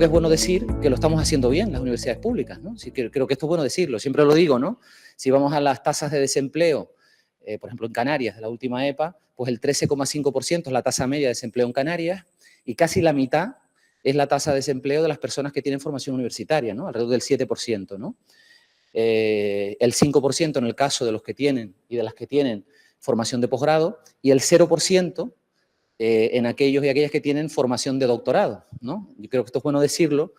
que es bueno decir que lo estamos haciendo bien las universidades públicas, ¿no? Sí, creo que esto es bueno decirlo, siempre lo digo, ¿no? Si vamos a las tasas de desempleo, por ejemplo, en Canarias, de la última EPA, pues el 13,5% es la tasa media de desempleo en Canarias y casi la mitad es la tasa de desempleo de las personas que tienen formación universitaria, ¿no? Alrededor del 7%, ¿no? El 5% en el caso de los que tienen y de las que tienen formación de posgrado y el 0% en aquellos y aquellas que tienen formación de doctorado, ¿no? Yo creo que esto es bueno decirlo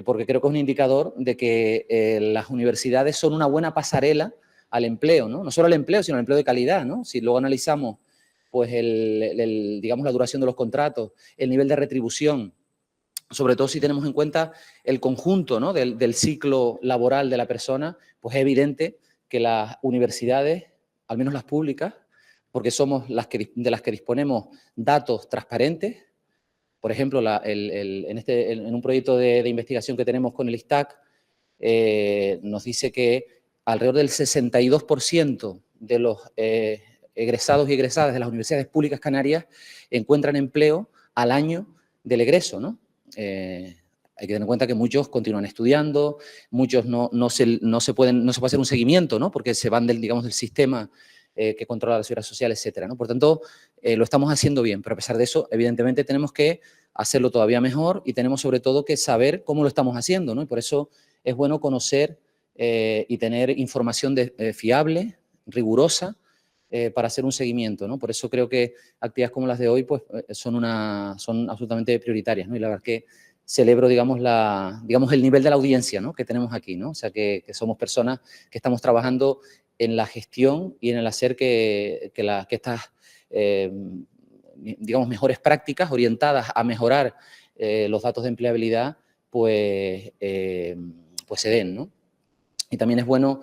porque creo que es un indicador de que las universidades son una buena pasarela al empleo, ¿no? No solo al empleo, sino al empleo de calidad, ¿no? Si luego analizamos pues digamos, la duración de los contratos, el nivel de retribución, sobre todo si tenemos en cuenta el conjunto, ¿no? del ciclo laboral de la persona, pues es evidente que las universidades, al menos las públicas, porque somos de las que disponemos datos transparentes. Por ejemplo, en un proyecto de investigación que tenemos con el ISTAC, nos dice que alrededor del 62% de los egresados y egresadas de las universidades públicas canarias encuentran empleo al año del egreso, ¿no? Hay que tener en cuenta que muchos continúan estudiando, muchos no se puede hacer un seguimiento, ¿no? Porque se van del sistema que controla la seguridad social, etcétera, ¿no? Por tanto, lo estamos haciendo bien, pero a pesar de eso, evidentemente tenemos que hacerlo todavía mejor y tenemos sobre todo que saber cómo lo estamos haciendo, ¿no? Y por eso es bueno conocer y tener información fiable, rigurosa, para hacer un seguimiento, ¿no? Por eso creo que actividades como las de hoy pues, son absolutamente prioritarias, ¿no? Y la verdad que celebro, digamos, el nivel de la audiencia, ¿no? que tenemos aquí, ¿no? O sea, que somos personas que estamos trabajando en la gestión y en el hacer que estas, digamos, mejores prácticas orientadas a mejorar los datos de empleabilidad, pues se den, ¿no? Y también es bueno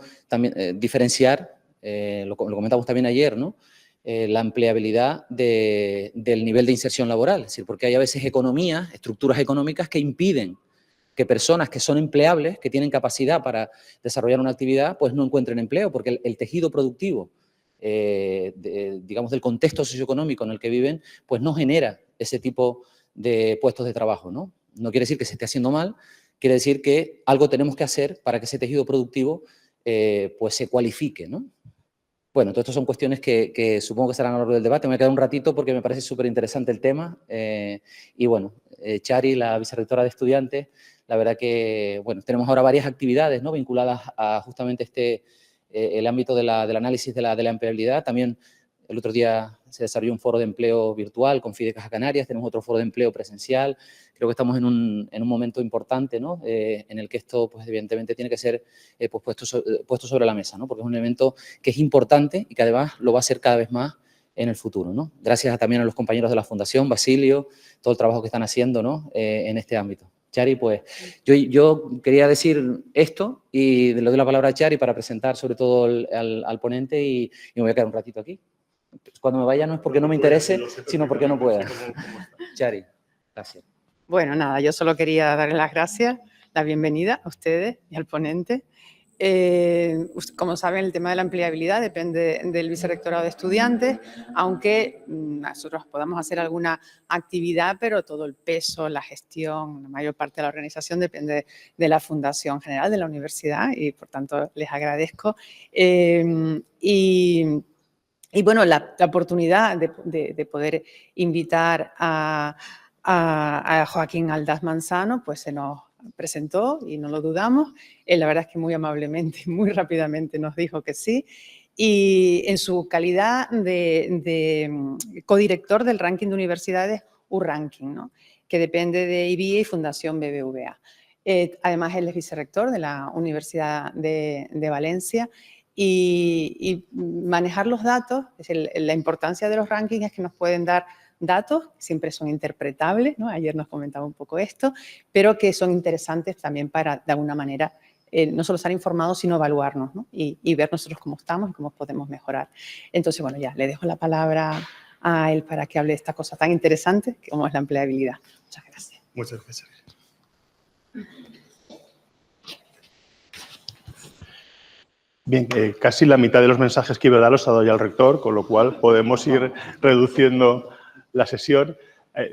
diferenciar, lo comentamos también ayer, ¿no? La empleabilidad del nivel de inserción laboral. Es decir, porque hay a veces estructuras económicas que impiden que personas que son empleables, que tienen capacidad para desarrollar una actividad, pues no encuentren empleo, porque el tejido productivo, digamos, del contexto socioeconómico en el que viven, pues no genera ese tipo de puestos de trabajo, ¿no? No quiere decir que se esté haciendo mal, quiere decir que algo tenemos que hacer para que ese tejido productivo pues se cualifique, ¿no? Bueno, todo esto son cuestiones que supongo que serán a lo largo del debate. Me voy a quedar un ratito porque me parece súper interesante el tema. Y bueno, Chari, la vicerrectora de estudiantes, la verdad que, bueno, tenemos ahora varias actividades, ¿no? Vinculadas a justamente el ámbito del análisis de la empleabilidad. También el otro día se desarrolló un foro de empleo virtual con Fidecaja Canarias, tenemos otro foro de empleo presencial. Creo que estamos en un momento importante, ¿no? En el que esto, pues, evidentemente, tiene que ser pues, puesto sobre la mesa, ¿no? Porque es un evento que es importante y que además lo va a ser cada vez más en el futuro, ¿no? Gracias también a los compañeros de la Fundación, Basilio, todo el trabajo que están haciendo, ¿no? En este ámbito. Chari, pues yo quería decir esto y le doy la palabra a Chari para presentar sobre todo al ponente y me voy a quedar un ratito aquí. Cuando me vaya no es porque no me interese, sino porque no pueda. Chari, gracias. Bueno, nada, yo solo quería darles las gracias, la bienvenida a ustedes y al ponente. Como saben, el tema de la empleabilidad depende del vicerrectorado de estudiantes, aunque nosotros podamos hacer alguna actividad, pero todo el peso, la gestión, la mayor parte de la organización depende de la Fundación General de la Universidad y, por tanto, les agradezco. Y bueno, la oportunidad de poder invitar a Joaquín Aldaz Manzano, pues se nos presentó y no lo dudamos. Él, la verdad es que muy amablemente y muy rápidamente nos dijo que sí. Y en su calidad de codirector del ranking de universidades U-Ranking, ¿no? Que depende de IBIE y Fundación BBVA. Además, él es vicerrector de la Universidad de Valencia. Y manejar los datos, es decir, la importancia de los rankings es que nos pueden dar datos, siempre son interpretables, ¿no? Ayer nos comentaba un poco esto, pero que son interesantes también para, de alguna manera, no solo estar informados, sino evaluarnos, ¿no? y ver nosotros cómo estamos y cómo podemos mejorar. Entonces, bueno, ya le dejo la palabra a él para que hable de esta cosa tan interesante como es la empleabilidad. Muchas gracias. Muchas gracias. Bien, casi la mitad de los mensajes que iba a dar los ha dado ya el rector, con lo cual podemos ir reduciendo la sesión.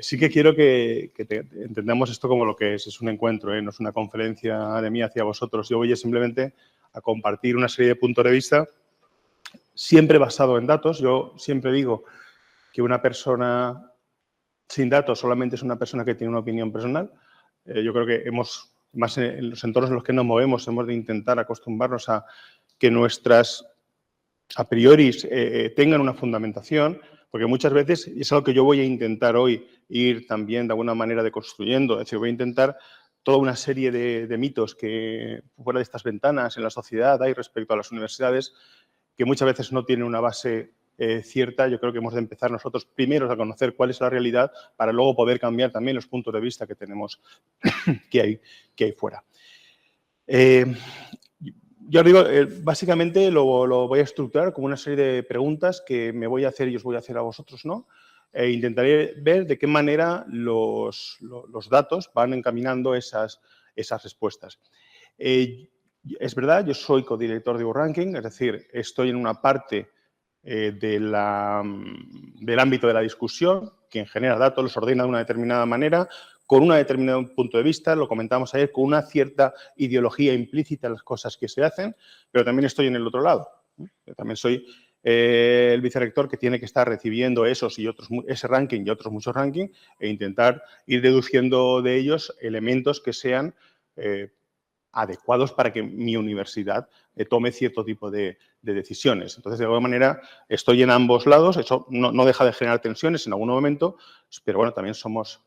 Sí que quiero que entendamos esto como lo que es un encuentro, no es una conferencia de mí hacia vosotros. Yo voy simplemente a compartir una serie de puntos de vista, siempre basado en datos. Yo siempre digo que una persona sin datos solamente es una persona que tiene una opinión personal. Yo creo que más en los entornos en los que nos movemos, hemos de intentar acostumbrarnos a que nuestras a priori tengan una fundamentación, porque muchas veces, y es algo que yo voy a intentar hoy ir también de alguna manera deconstruyendo, es decir, voy a intentar toda una serie de mitos que fuera de estas ventanas en la sociedad hay respecto a las universidades, que muchas veces no tienen una base cierta. Yo creo que hemos de empezar nosotros primero a conocer cuál es la realidad para luego poder cambiar también los puntos de vista que tenemos que hay fuera. Yo os digo, básicamente lo voy a estructurar como una serie de preguntas que me voy a hacer y os voy a hacer a vosotros, ¿no? Intentaré ver de qué manera los datos van encaminando esas respuestas. Es verdad, yo soy codirector de U-Ranking, es decir, estoy en una parte del ámbito de la discusión, quien genera datos los ordena de una determinada manera, con un determinado punto de vista, lo comentamos ayer, con una cierta ideología implícita en las cosas que se hacen, pero también estoy en el otro lado. Yo también soy el vicerrector que tiene que estar recibiendo ese ranking y otros muchos rankings e intentar ir deduciendo de ellos elementos que sean adecuados para que mi universidad tome cierto tipo de decisiones. Entonces, de alguna manera, estoy en ambos lados. Eso no deja de generar tensiones en algún momento, pero bueno, también somos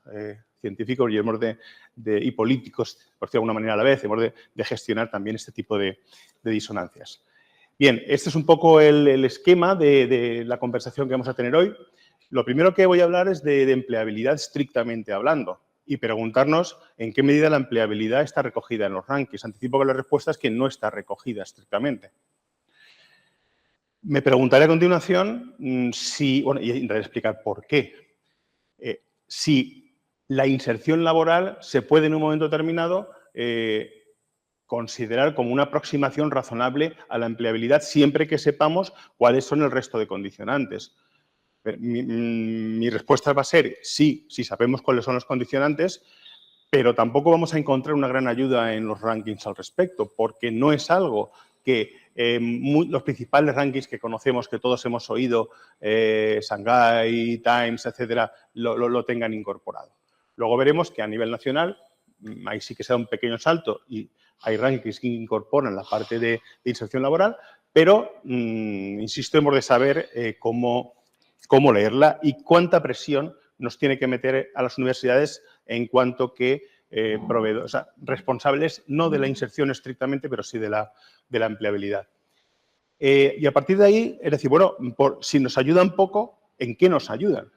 científicos y y políticos, por decirlo de alguna manera a la vez, hemos de gestionar también este tipo de disonancias. Bien, este es un poco el esquema de la conversación que vamos a tener hoy. Lo primero que voy a hablar es de empleabilidad estrictamente hablando y preguntarnos en qué medida la empleabilidad está recogida en los rankings. Anticipo que la respuesta es que no está recogida estrictamente. Me preguntaré a continuación si, bueno, y intentaré explicar por qué. Si la inserción laboral se puede en un momento determinado considerar como una aproximación razonable a la empleabilidad siempre que sepamos cuáles son el resto de condicionantes. Mi respuesta va a ser sí, si sabemos cuáles son los condicionantes, pero tampoco vamos a encontrar una gran ayuda en los rankings al respecto, porque no es algo que los principales rankings que conocemos, que todos hemos oído, Shanghai, Times, etcétera, lo tengan incorporado. Luego veremos que a nivel nacional, ahí sí que se da un pequeño salto y hay rankings que incorporan la parte de inserción laboral, pero, insisto, hemos de saber cómo leerla y cuánta presión nos tiene que meter a las universidades en cuanto que proveedores, o sea, responsables no de la inserción estrictamente, pero sí de la empleabilidad. Y a partir de ahí, es decir, bueno, si nos ayudan poco, ¿en qué nos ayudan?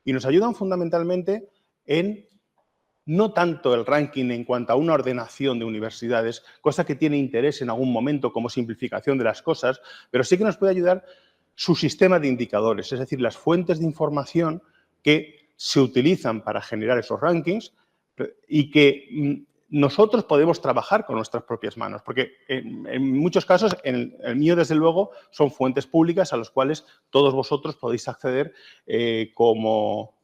Y nos ayudan fundamentalmente en no tanto el ranking en cuanto a una ordenación de universidades, cosa que tiene interés en algún momento como simplificación de las cosas, pero sí que nos puede ayudar su sistema de indicadores, es decir, las fuentes de información que se utilizan para generar esos rankings y que nosotros podemos trabajar con nuestras propias manos, porque en muchos casos, en el mío desde luego, son fuentes públicas a las cuales todos vosotros podéis acceder como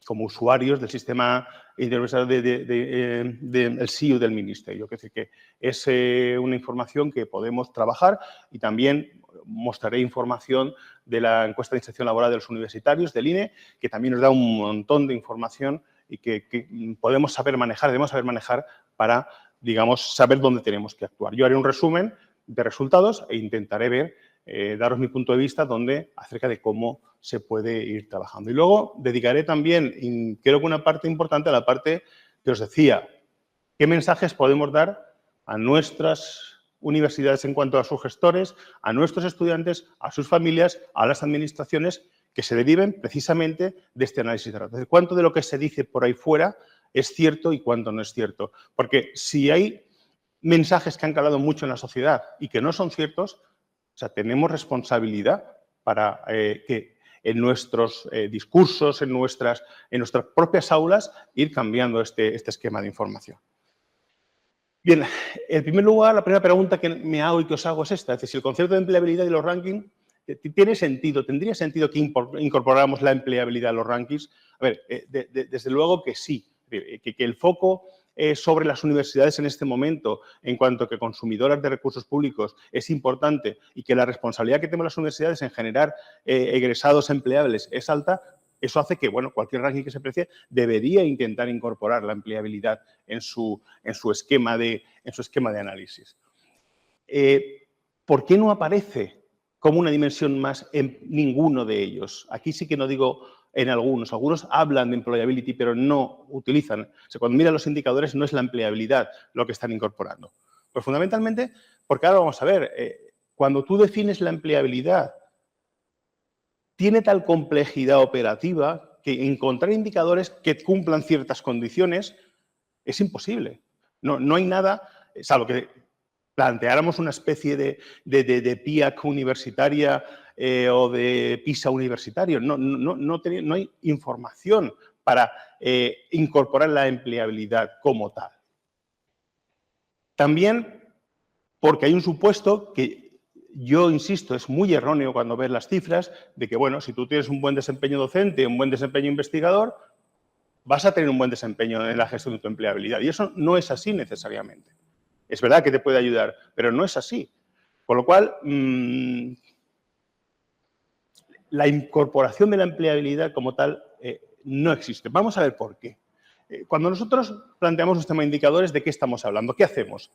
usuarios del sistema universal del SIU del Ministerio. Es decir, que es una información que podemos trabajar y también mostraré información de la encuesta de inserción laboral de los universitarios, del INE, que también nos da un montón de información y que podemos saber manejar, debemos saber manejar para, digamos, saber dónde tenemos que actuar. Yo haré un resumen de resultados e intentaré ver daros mi punto de vista acerca de cómo se puede ir trabajando. Y luego dedicaré también, y creo que una parte importante, a la parte que os decía, qué mensajes podemos dar a nuestras universidades en cuanto a sus gestores, a nuestros estudiantes, a sus familias, a las administraciones que se deriven precisamente de este análisis de datos. ¿Cuánto de lo que se dice por ahí fuera es cierto y cuánto no es cierto? Porque si hay mensajes que han calado mucho en la sociedad y que no son ciertos, o sea, tenemos responsabilidad para que en nuestros discursos, en nuestras propias aulas, ir cambiando este esquema de información. Bien, en primer lugar, la primera pregunta que me hago y que os hago es esta. Es decir, si el concepto de empleabilidad y los rankings ¿Tiene sentido, tendría sentido que incorporáramos la empleabilidad a los rankings? A ver, desde luego que sí, que el foco sobre las universidades en este momento, en cuanto que consumidoras de recursos públicos, es importante y que la responsabilidad que tenemos las universidades en generar egresados empleables es alta, eso hace que, bueno, cualquier ranking que se precie debería intentar incorporar la empleabilidad en su esquema de análisis. ¿Por qué no aparece como una dimensión más en ninguno de ellos? Aquí sí que no digo en algunos. Algunos hablan de employability, pero no utilizan. O sea, cuando miran los indicadores, no es la empleabilidad lo que están incorporando. Pues fundamentalmente, porque ahora vamos a ver, cuando tú defines la empleabilidad, tiene tal complejidad operativa que encontrar indicadores que cumplan ciertas condiciones es imposible. No hay nada, salvo que planteáramos una especie de PIAC universitaria o de PISA universitario. No hay información para incorporar la empleabilidad como tal. También porque hay un supuesto que yo insisto, es muy erróneo cuando ves las cifras de que, bueno, si tú tienes un buen desempeño docente, un buen desempeño investigador, vas a tener un buen desempeño en la gestión de tu empleabilidad. Y eso no es así necesariamente. Es verdad que te puede ayudar, pero no es así. Con lo cual, la incorporación de la empleabilidad como tal no existe. Vamos a ver por qué. Cuando nosotros planteamos un sistema de indicadores, ¿de qué estamos hablando? ¿Qué hacemos?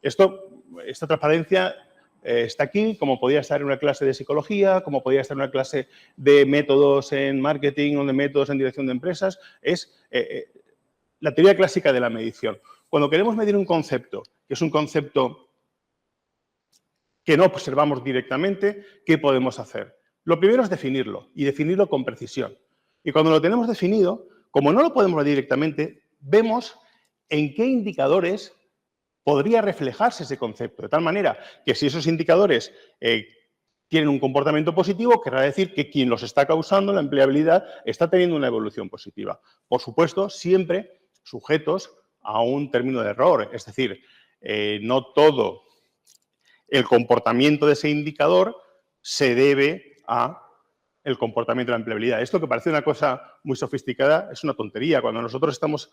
Esta transparencia está aquí, como podría estar en una clase de psicología, como podría estar en una clase de métodos en marketing o de métodos en dirección de empresas. Es la teoría clásica de la medición. Cuando queremos medir un concepto, que es un concepto que no observamos directamente, ¿qué podemos hacer? Lo primero es definirlo, y definirlo con precisión. Y cuando lo tenemos definido, como no lo podemos ver directamente, vemos en qué indicadores podría reflejarse ese concepto. De tal manera que si esos indicadores tienen un comportamiento positivo, querrá decir que quien los está causando, la empleabilidad, está teniendo una evolución positiva. Por supuesto, siempre sujetos a un término de error. Es decir, no todo el comportamiento de ese indicador se debe a el comportamiento de la empleabilidad. Esto, que parece una cosa muy sofisticada, es una tontería. Cuando nosotros estamos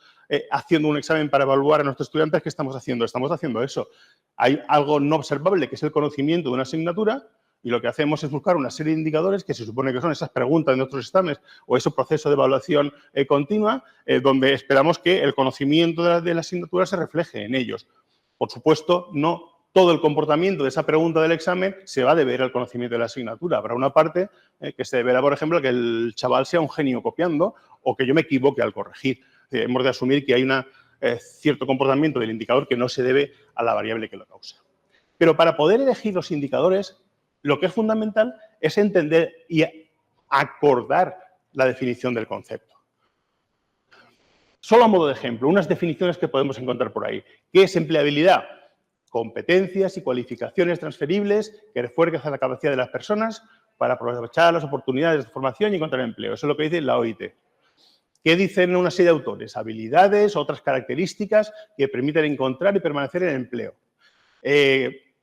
haciendo un examen para evaluar a nuestros estudiantes, ¿qué estamos haciendo? Estamos haciendo eso. Hay algo no observable, que es el conocimiento de una asignatura, y lo que hacemos es buscar una serie de indicadores que se supone que son esas preguntas de nuestros exámenes o ese proceso de evaluación continua, donde esperamos que el conocimiento de la asignatura se refleje en ellos. Por supuesto, no todo el comportamiento de esa pregunta del examen se va a deber al conocimiento de la asignatura. Habrá una parte que se deberá, por ejemplo, que el chaval sea un genio copiando o que yo me equivoque al corregir. Hemos de asumir que hay un cierto comportamiento del indicador que no se debe a la variable que lo causa. Pero para poder elegir los indicadores, lo que es fundamental es entender y acordar la definición del concepto. Solo a modo de ejemplo, unas definiciones que podemos encontrar por ahí. ¿Qué es empleabilidad? Competencias y cualificaciones transferibles que refuercen la capacidad de las personas para aprovechar las oportunidades de formación y encontrar empleo. Eso es lo que dice la OIT. ¿Qué dicen una serie de autores? Habilidades, otras características que permiten encontrar y permanecer en el empleo.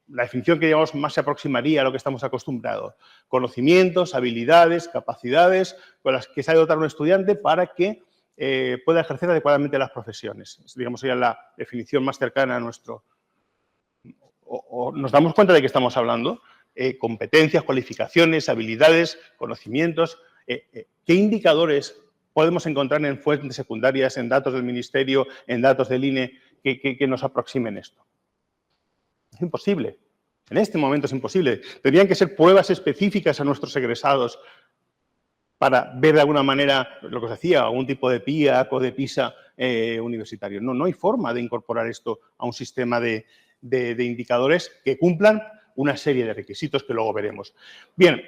La definición que digamos más se aproximaría a lo que estamos acostumbrados. Conocimientos, habilidades, capacidades con las que se ha de dotar un estudiante para que pueda ejercer adecuadamente las profesiones. Digamos, sería la definición más cercana a nuestro. O nos damos cuenta de que estamos hablando, competencias, cualificaciones, habilidades, conocimientos. ¿Qué indicadores podemos encontrar en fuentes secundarias, en datos del Ministerio, en datos del INE, que nos aproximen esto? Es imposible. En este momento es imposible. Tendrían que ser pruebas específicas a nuestros egresados para ver de alguna manera lo que os decía, algún tipo de PIAC o de PISA universitario. No hay forma de incorporar esto a un sistema de indicadores que cumplan una serie de requisitos que luego veremos. Bien,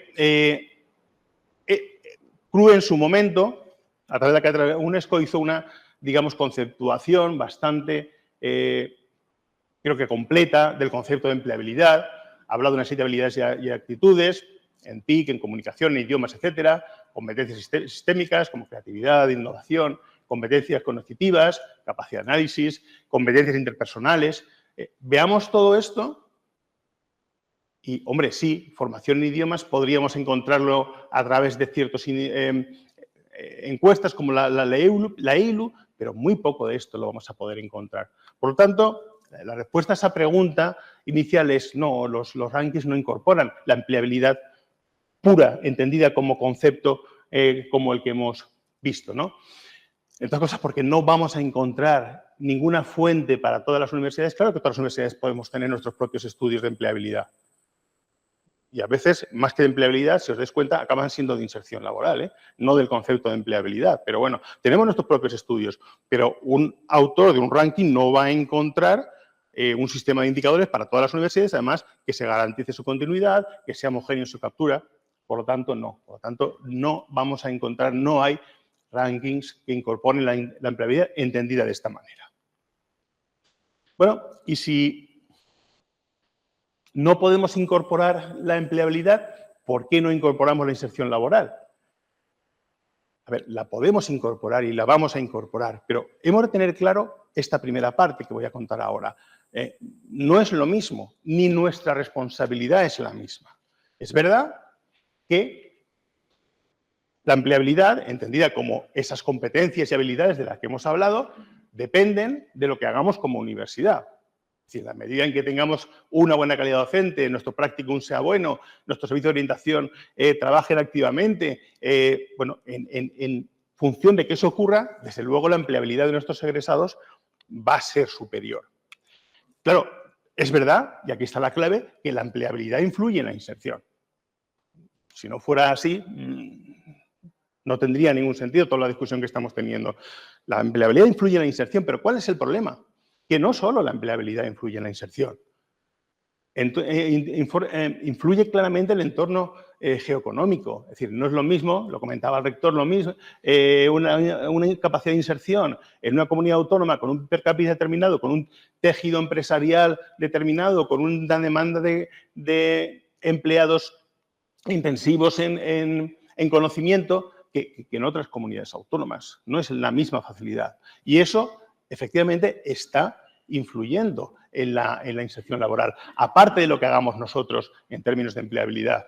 CRUE en su momento, a través de la cátedra UNESCO, hizo una, digamos, conceptuación bastante, creo que completa, del concepto de empleabilidad. Ha hablado de una serie de habilidades y actitudes, en TIC, en comunicación, en idiomas, etcétera, competencias sistémicas como creatividad, innovación, competencias cognitivas, capacidad de análisis, competencias interpersonales. Veamos todo esto Y, hombre, sí, formación en idiomas podríamos encontrarlo a través de ciertas encuestas como la EILU, pero muy poco de esto lo vamos a poder encontrar. Por lo tanto, la respuesta a esa pregunta inicial es no, los rankings no incorporan la empleabilidad pura, entendida como concepto como el que hemos visto, ¿no? Entre otras cosas, porque no vamos a encontrar ninguna fuente para todas las universidades. Claro que todas las universidades podemos tener nuestros propios estudios de empleabilidad. Y a veces, más que de empleabilidad, si os dais cuenta, acaban siendo de inserción laboral, no del concepto de empleabilidad. Pero bueno, tenemos nuestros propios estudios, pero un autor de un ranking no va a encontrar un sistema de indicadores para todas las universidades, además que se garantice su continuidad, que sea homogéneo en su captura. Por lo tanto, no. Por lo tanto, no vamos a encontrar, no hay rankings que incorporen la empleabilidad entendida de esta manera. Bueno, y si no podemos incorporar la empleabilidad, ¿por qué no incorporamos la inserción laboral? A ver, la podemos incorporar y la vamos a incorporar, pero hemos de tener claro esta primera parte que voy a contar ahora. No es lo mismo, ni nuestra responsabilidad es la misma. Es verdad que la empleabilidad, entendida como esas competencias y habilidades de las que hemos hablado, dependen de lo que hagamos como universidad. Es decir, en la medida en que tengamos una buena calidad docente, nuestro practicum sea bueno, nuestro servicio de orientación trabajen activamente, bueno, en función de que eso ocurra, desde luego la empleabilidad de nuestros egresados va a ser superior. Claro, es verdad, y aquí está la clave, que la empleabilidad influye en la inserción. Si no fuera así, no tendría ningún sentido toda la discusión que estamos teniendo. La empleabilidad influye en la inserción, pero ¿cuál es el problema? Que no solo la empleabilidad influye en la inserción. Influye claramente el entorno geoeconómico. Es decir, no es lo mismo, lo comentaba el rector, lo mismo, una capacidad de inserción en una comunidad autónoma con un per cápita determinado, con un tejido empresarial determinado, con una demanda de empleados intensivos en conocimiento que en otras comunidades autónomas. No es la misma facilidad. Y eso, efectivamente, está influyendo en la inserción laboral, aparte de lo que hagamos nosotros en términos de empleabilidad.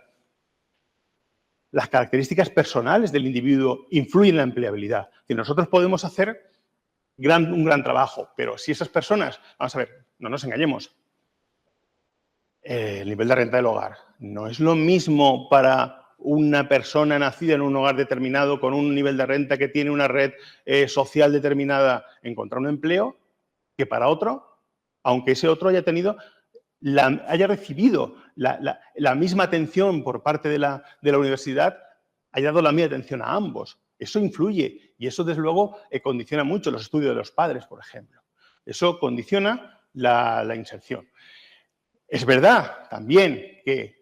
Las características personales del individuo influyen en la empleabilidad. Si nosotros podemos hacer un gran trabajo, pero si esas personas, vamos a ver, no nos engañemos, el nivel de renta del hogar no es lo mismo para una persona nacida en un hogar determinado con un nivel de renta que tiene una red social determinada encontrar un empleo que para otro, aunque ese otro haya recibido la misma atención por parte de la universidad, haya dado la misma atención a ambos. Eso influye y eso, desde luego, condiciona mucho los estudios de los padres, por ejemplo. Eso condiciona la inserción. Es verdad también que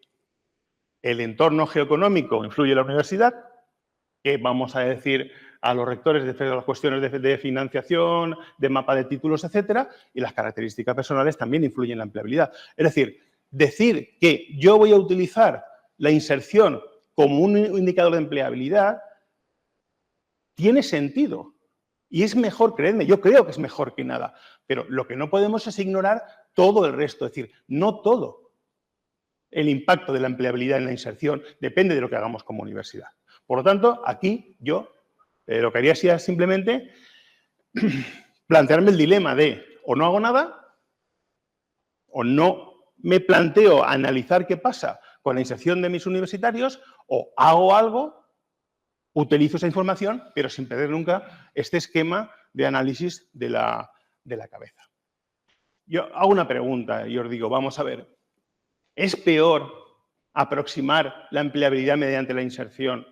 el entorno geoeconómico influye en la universidad, que vamos a decir a los rectores de las cuestiones de financiación, de mapa de títulos, etcétera, y las características personales también influyen en la empleabilidad. Es decir que yo voy a utilizar la inserción como un indicador de empleabilidad tiene sentido. Y es mejor, creedme, yo creo que es mejor que nada. Pero lo que no podemos es ignorar todo el resto. Es decir, no todo el impacto de la empleabilidad en la inserción depende de lo que hagamos como universidad. Por lo tanto, aquí yo lo que haría sería simplemente plantearme el dilema de o no hago nada o no me planteo analizar qué pasa con la inserción de mis universitarios o hago algo, utilizo esa información, pero sin perder nunca este esquema de análisis de la cabeza. Yo hago una pregunta y os digo, vamos a ver, ¿es peor aproximar la empleabilidad mediante la inserción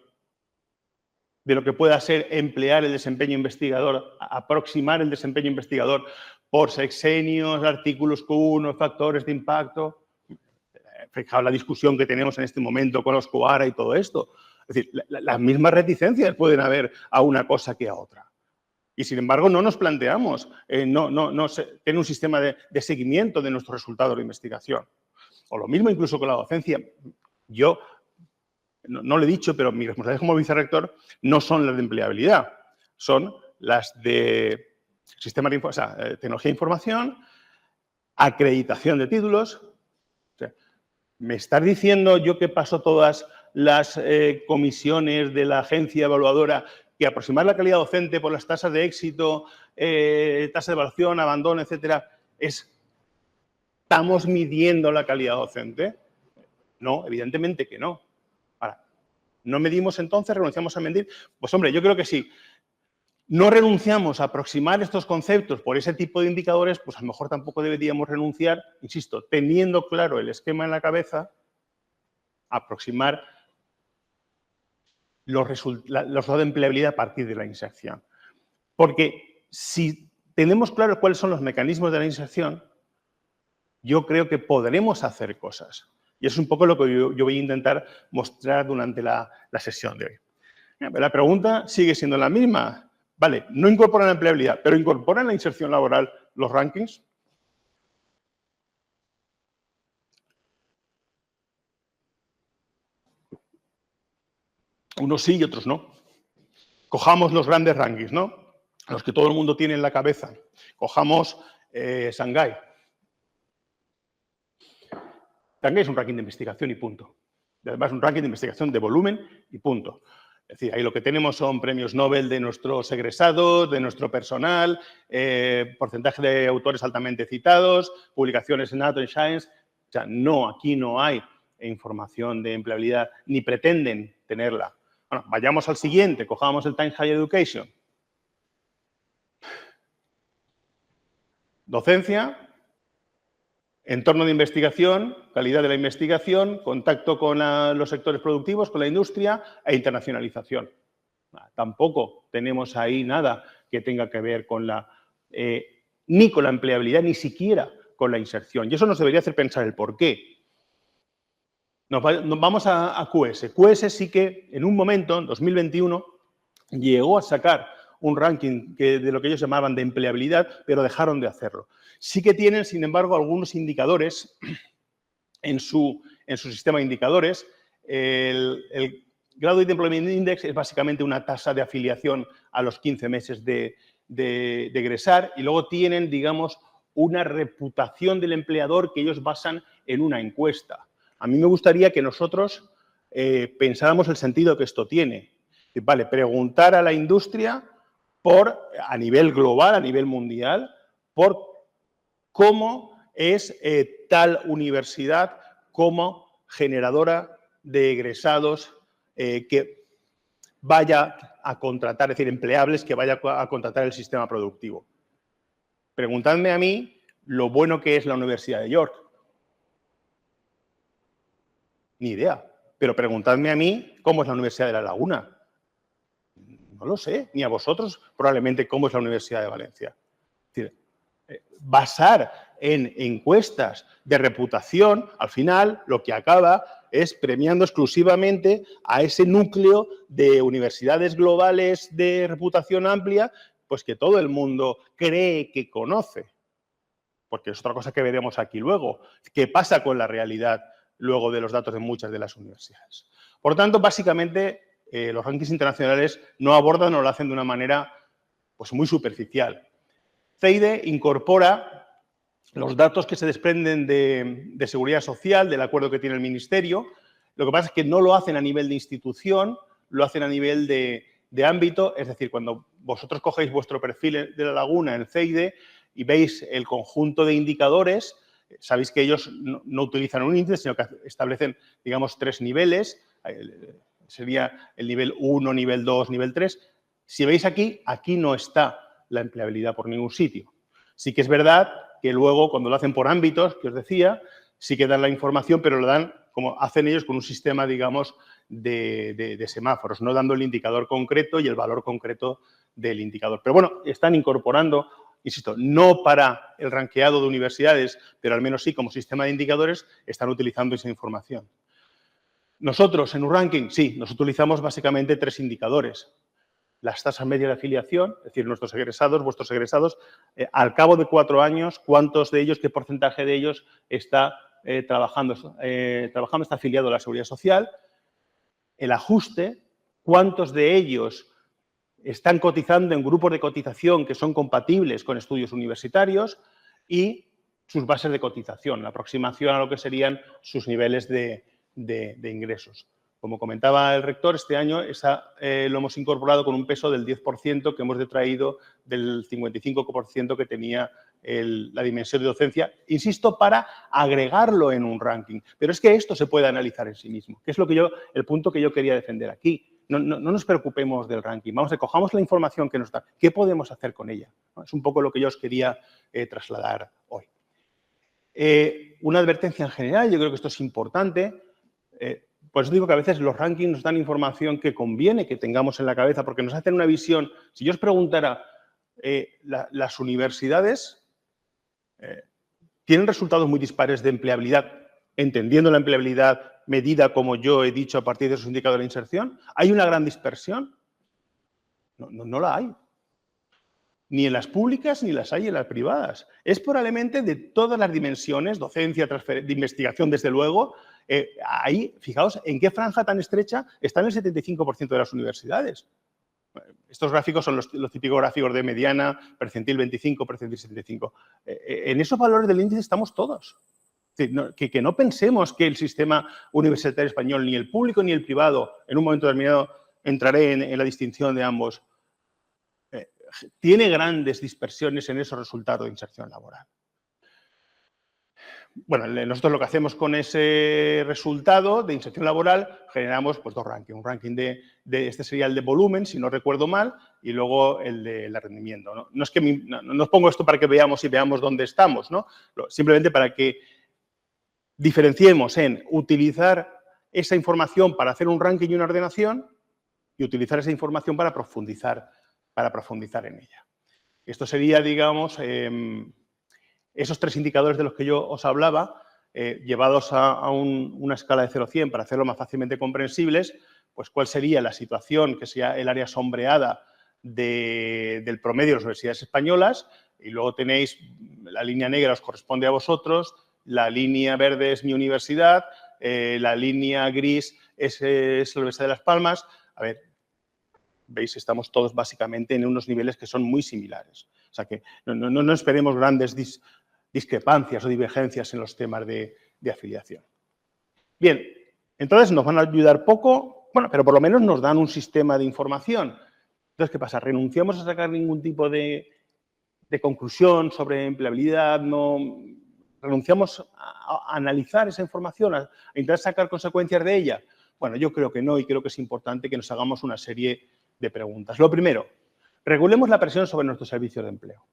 de lo que pueda ser emplear el desempeño investigador, aproximar el desempeño investigador por sexenios, artículos Q1, factores de impacto? Fijaos la discusión que tenemos en este momento con los Coara y todo esto. Es decir, las mismas reticencias pueden haber a una cosa que a otra. Y, sin embargo, no nos planteamos tener un sistema de seguimiento de nuestros resultados de investigación. O lo mismo incluso con la docencia. Yo no lo he dicho, pero mis responsabilidades como vicerrector no son las de empleabilidad, son las de sistemas de tecnología de información, acreditación de títulos. O sea, ¿Me estás diciendo yo que paso todas las comisiones de la agencia evaluadora que aproximar la calidad docente por las tasas de éxito, tasa de evaluación, abandono, etcétera, ¿estamos midiendo la calidad docente? No, evidentemente que no. Ahora, ¿no medimos entonces? ¿Renunciamos a medir? Pues hombre, yo creo que sí. No renunciamos a aproximar estos conceptos por ese tipo de indicadores, pues a lo mejor tampoco deberíamos renunciar, insisto, teniendo claro el esquema en la cabeza, a aproximar los resultados de empleabilidad a partir de la inserción. Porque si tenemos claro cuáles son los mecanismos de la inserción, yo creo que podremos hacer cosas. Y es un poco lo que yo voy a intentar mostrar durante la sesión de hoy. La pregunta sigue siendo la misma. Vale, no incorporan la empleabilidad, pero ¿incorporan la inserción laboral los rankings? Unos sí y otros no. Cojamos los grandes rankings, ¿no? Los que todo el mundo tiene en la cabeza. Cojamos Shanghái. Shanghái es un ranking de investigación y punto. Y además es un ranking de investigación de volumen y punto. Es decir, ahí lo que tenemos son premios Nobel de nuestros egresados, de nuestro personal, porcentaje de autores altamente citados, publicaciones en Nature Science. O sea, no, aquí no hay información de empleabilidad, ni pretenden tenerla. Bueno, vayamos al siguiente, cojamos el Times Higher Education. Docencia, entorno de investigación, calidad de la investigación, contacto con los sectores productivos, con la industria e internacionalización. Tampoco tenemos ahí nada que tenga que ver con ni con la empleabilidad, ni siquiera con la inserción. Y eso nos debería hacer pensar el por qué. Nos vamos a QS. QS sí que en un momento, en 2021, llegó a sacar un ranking de lo que ellos llamaban de empleabilidad, pero dejaron de hacerlo. Sí que tienen, sin embargo, algunos indicadores en su sistema de indicadores. El Graduate Employment Index es básicamente una tasa de afiliación a los 15 meses de egresar y luego tienen, digamos, una reputación del empleador que ellos basan en una encuesta. A mí me gustaría que nosotros pensáramos el sentido que esto tiene. Vale, preguntar a la industria a nivel global, a nivel mundial, por cómo es tal universidad como generadora de egresados que vaya a contratar, es decir, empleables que vaya a contratar el sistema productivo. Preguntadme a mí lo bueno que es la Universidad de York. Ni idea. Pero preguntadme a mí cómo es la Universidad de La Laguna. No lo sé, ni a vosotros probablemente cómo es la Universidad de Valencia. Es decir, basar en encuestas de reputación, al final lo que acaba es premiando exclusivamente a ese núcleo de universidades globales de reputación amplia, pues que todo el mundo cree que conoce. Porque es otra cosa que veremos aquí luego. ¿Qué pasa con la realidad luego de los datos de muchas de las universidades? Por tanto, básicamente, los rankings internacionales no abordan o lo hacen de una manera pues, muy superficial. CEIDE incorpora los datos que se desprenden de seguridad social, del acuerdo que tiene el Ministerio. Lo que pasa es que no lo hacen a nivel de institución, lo hacen a nivel de ámbito. Es decir, cuando vosotros cogéis vuestro perfil de La Laguna en CEIDE y veis el conjunto de indicadores, sabéis que ellos no utilizan un índice, sino que establecen, digamos, 3 niveles. Sería el nivel 1, nivel 2, nivel 3. Si veis aquí no está la empleabilidad por ningún sitio. Sí que es verdad que luego, cuando lo hacen por ámbitos, que os decía, sí que dan la información, pero lo dan como hacen ellos con un sistema, digamos, de semáforos, no dando el indicador concreto y el valor concreto del indicador. Pero bueno, están incorporando, insisto, no para el ranqueado de universidades, pero al menos sí como sistema de indicadores, están utilizando esa información. Nosotros, en un ranking, sí, nos utilizamos básicamente 3 indicadores. Las tasas medias de afiliación, es decir, nuestros egresados, vuestros egresados, al cabo de 4 años, ¿cuántos de ellos, qué porcentaje de ellos está trabajando, está afiliado a la Seguridad Social? El ajuste, ¿cuántos de ellos están cotizando en grupos de cotización que son compatibles con estudios universitarios? Y sus bases de cotización, la aproximación a lo que serían sus niveles de ingresos. Como comentaba el rector, este año lo hemos incorporado con un peso del 10% que hemos detraído del 55% que tenía la dimensión de docencia, insisto, para agregarlo en un ranking. Pero es que esto se puede analizar en sí mismo, que es el punto que yo quería defender aquí. No nos preocupemos del ranking, cojamos la información que nos da, ¿qué podemos hacer con ella? ¿No? Es un poco lo que yo os quería trasladar hoy. Una advertencia en general, yo creo que esto es importante. Por eso digo que a veces los rankings nos dan información que conviene que tengamos en la cabeza, porque nos hacen una visión. Si yo os preguntara, las universidades tienen resultados muy dispares de empleabilidad, entendiendo la empleabilidad medida, como yo he dicho, a partir de esos indicadores de inserción. ¿Hay una gran dispersión? No la hay. Ni en las públicas ni las hay en las privadas. Es probablemente de todas las dimensiones, docencia, de investigación, desde luego. Ahí, fijaos, en qué franja tan estrecha están el 75% de las universidades. Estos gráficos son los típicos gráficos de mediana, percentil 25, percentil 75. En esos valores del índice estamos todos. Es decir, que no pensemos que el sistema universitario español, ni el público ni el privado, en un momento determinado entraré en la distinción de ambos, tiene grandes dispersiones en esos resultados de inserción laboral. Bueno, nosotros lo que hacemos con ese resultado de inserción laboral, generamos pues, dos rankings. Un ranking este sería el de volumen, si no recuerdo mal, y luego el de rendimiento, ¿no? No es que no os pongo esto para que veamos dónde estamos, ¿no? Simplemente para que diferenciemos en utilizar esa información para hacer un ranking y una ordenación y utilizar esa información para profundizar en ella. Esto sería, digamos, esos tres indicadores de los que yo os hablaba, llevados a una escala de 0 a 100 para hacerlo más fácilmente comprensibles, pues cuál sería la situación, que sería el área sombreada del promedio de las universidades españolas, y luego tenéis la línea negra os corresponde a vosotros, la línea verde es mi universidad, la línea gris es la Universidad de Las Palmas. A ver, veis, estamos todos básicamente en unos niveles que son muy similares. O sea que no esperemos grandes discrepancias o divergencias en los temas de afiliación. Bien, entonces nos van a ayudar poco, bueno, pero por lo menos nos dan un sistema de información. Entonces, ¿qué pasa? ¿Renunciamos a sacar ningún tipo de conclusión sobre empleabilidad? ¿Renunciamos a analizar esa información, a intentar sacar consecuencias de ella? Bueno, yo creo que no, y creo que es importante que nos hagamos una serie de preguntas. Lo primero, regulemos la presión sobre nuestros servicios de empleo.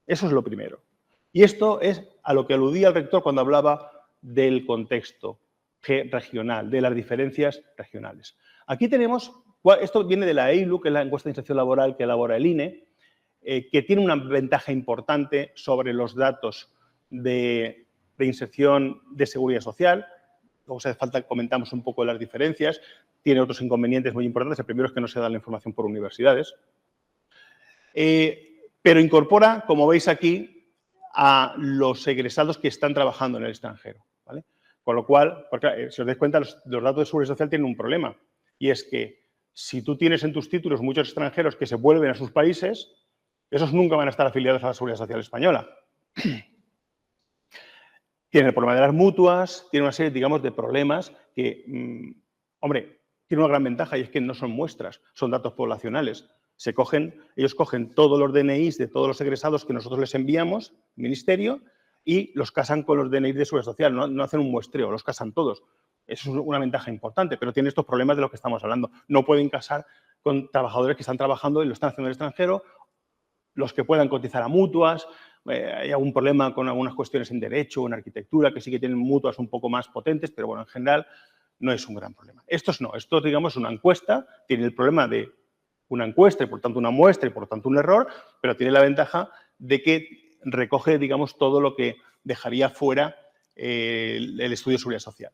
Eso es lo primero. Y esto es a lo que aludía el rector cuando hablaba del contexto regional, de las diferencias regionales. Aquí tenemos, esto viene de la EILU, que es la encuesta de inserción laboral que elabora el INE, que tiene una ventaja importante sobre los datos de inserción de seguridad social. Luego, si hace falta, comentamos un poco las diferencias. Tiene otros inconvenientes muy importantes. El primero es que no se da la información por universidades. Pero incorpora, como veis aquí, a los egresados que están trabajando en el extranjero, ¿vale? Con lo cual, porque, si os dais cuenta, los datos de seguridad social tienen un problema. Y es que si tú tienes en tus títulos muchos extranjeros que se vuelven a sus países, esos nunca van a estar afiliados a la Seguridad Social Española. Tiene el problema de las mutuas, tiene una serie, digamos, de problemas que, hombre, tiene una gran ventaja y es que no son muestras, son datos poblacionales. Ellos cogen todos los DNIs de todos los egresados que nosotros les enviamos, ministerio, y los casan con los DNIs de Seguridad Social, no hacen un muestreo, los casan todos. Eso es una ventaja importante, pero tiene estos problemas de los que estamos hablando. No pueden casar con trabajadores que están trabajando y lo están haciendo en el extranjero, los que puedan cotizar a mutuas. Hay algún problema con algunas cuestiones en derecho o en arquitectura que sí que tienen mutuas un poco más potentes, pero bueno, en general no es un gran problema. Estos no, esto digamos una encuesta, tiene el problema de una encuesta y por tanto una muestra y por tanto un error, pero tiene la ventaja de que recoge, digamos, todo lo que dejaría fuera el estudio de seguridad social.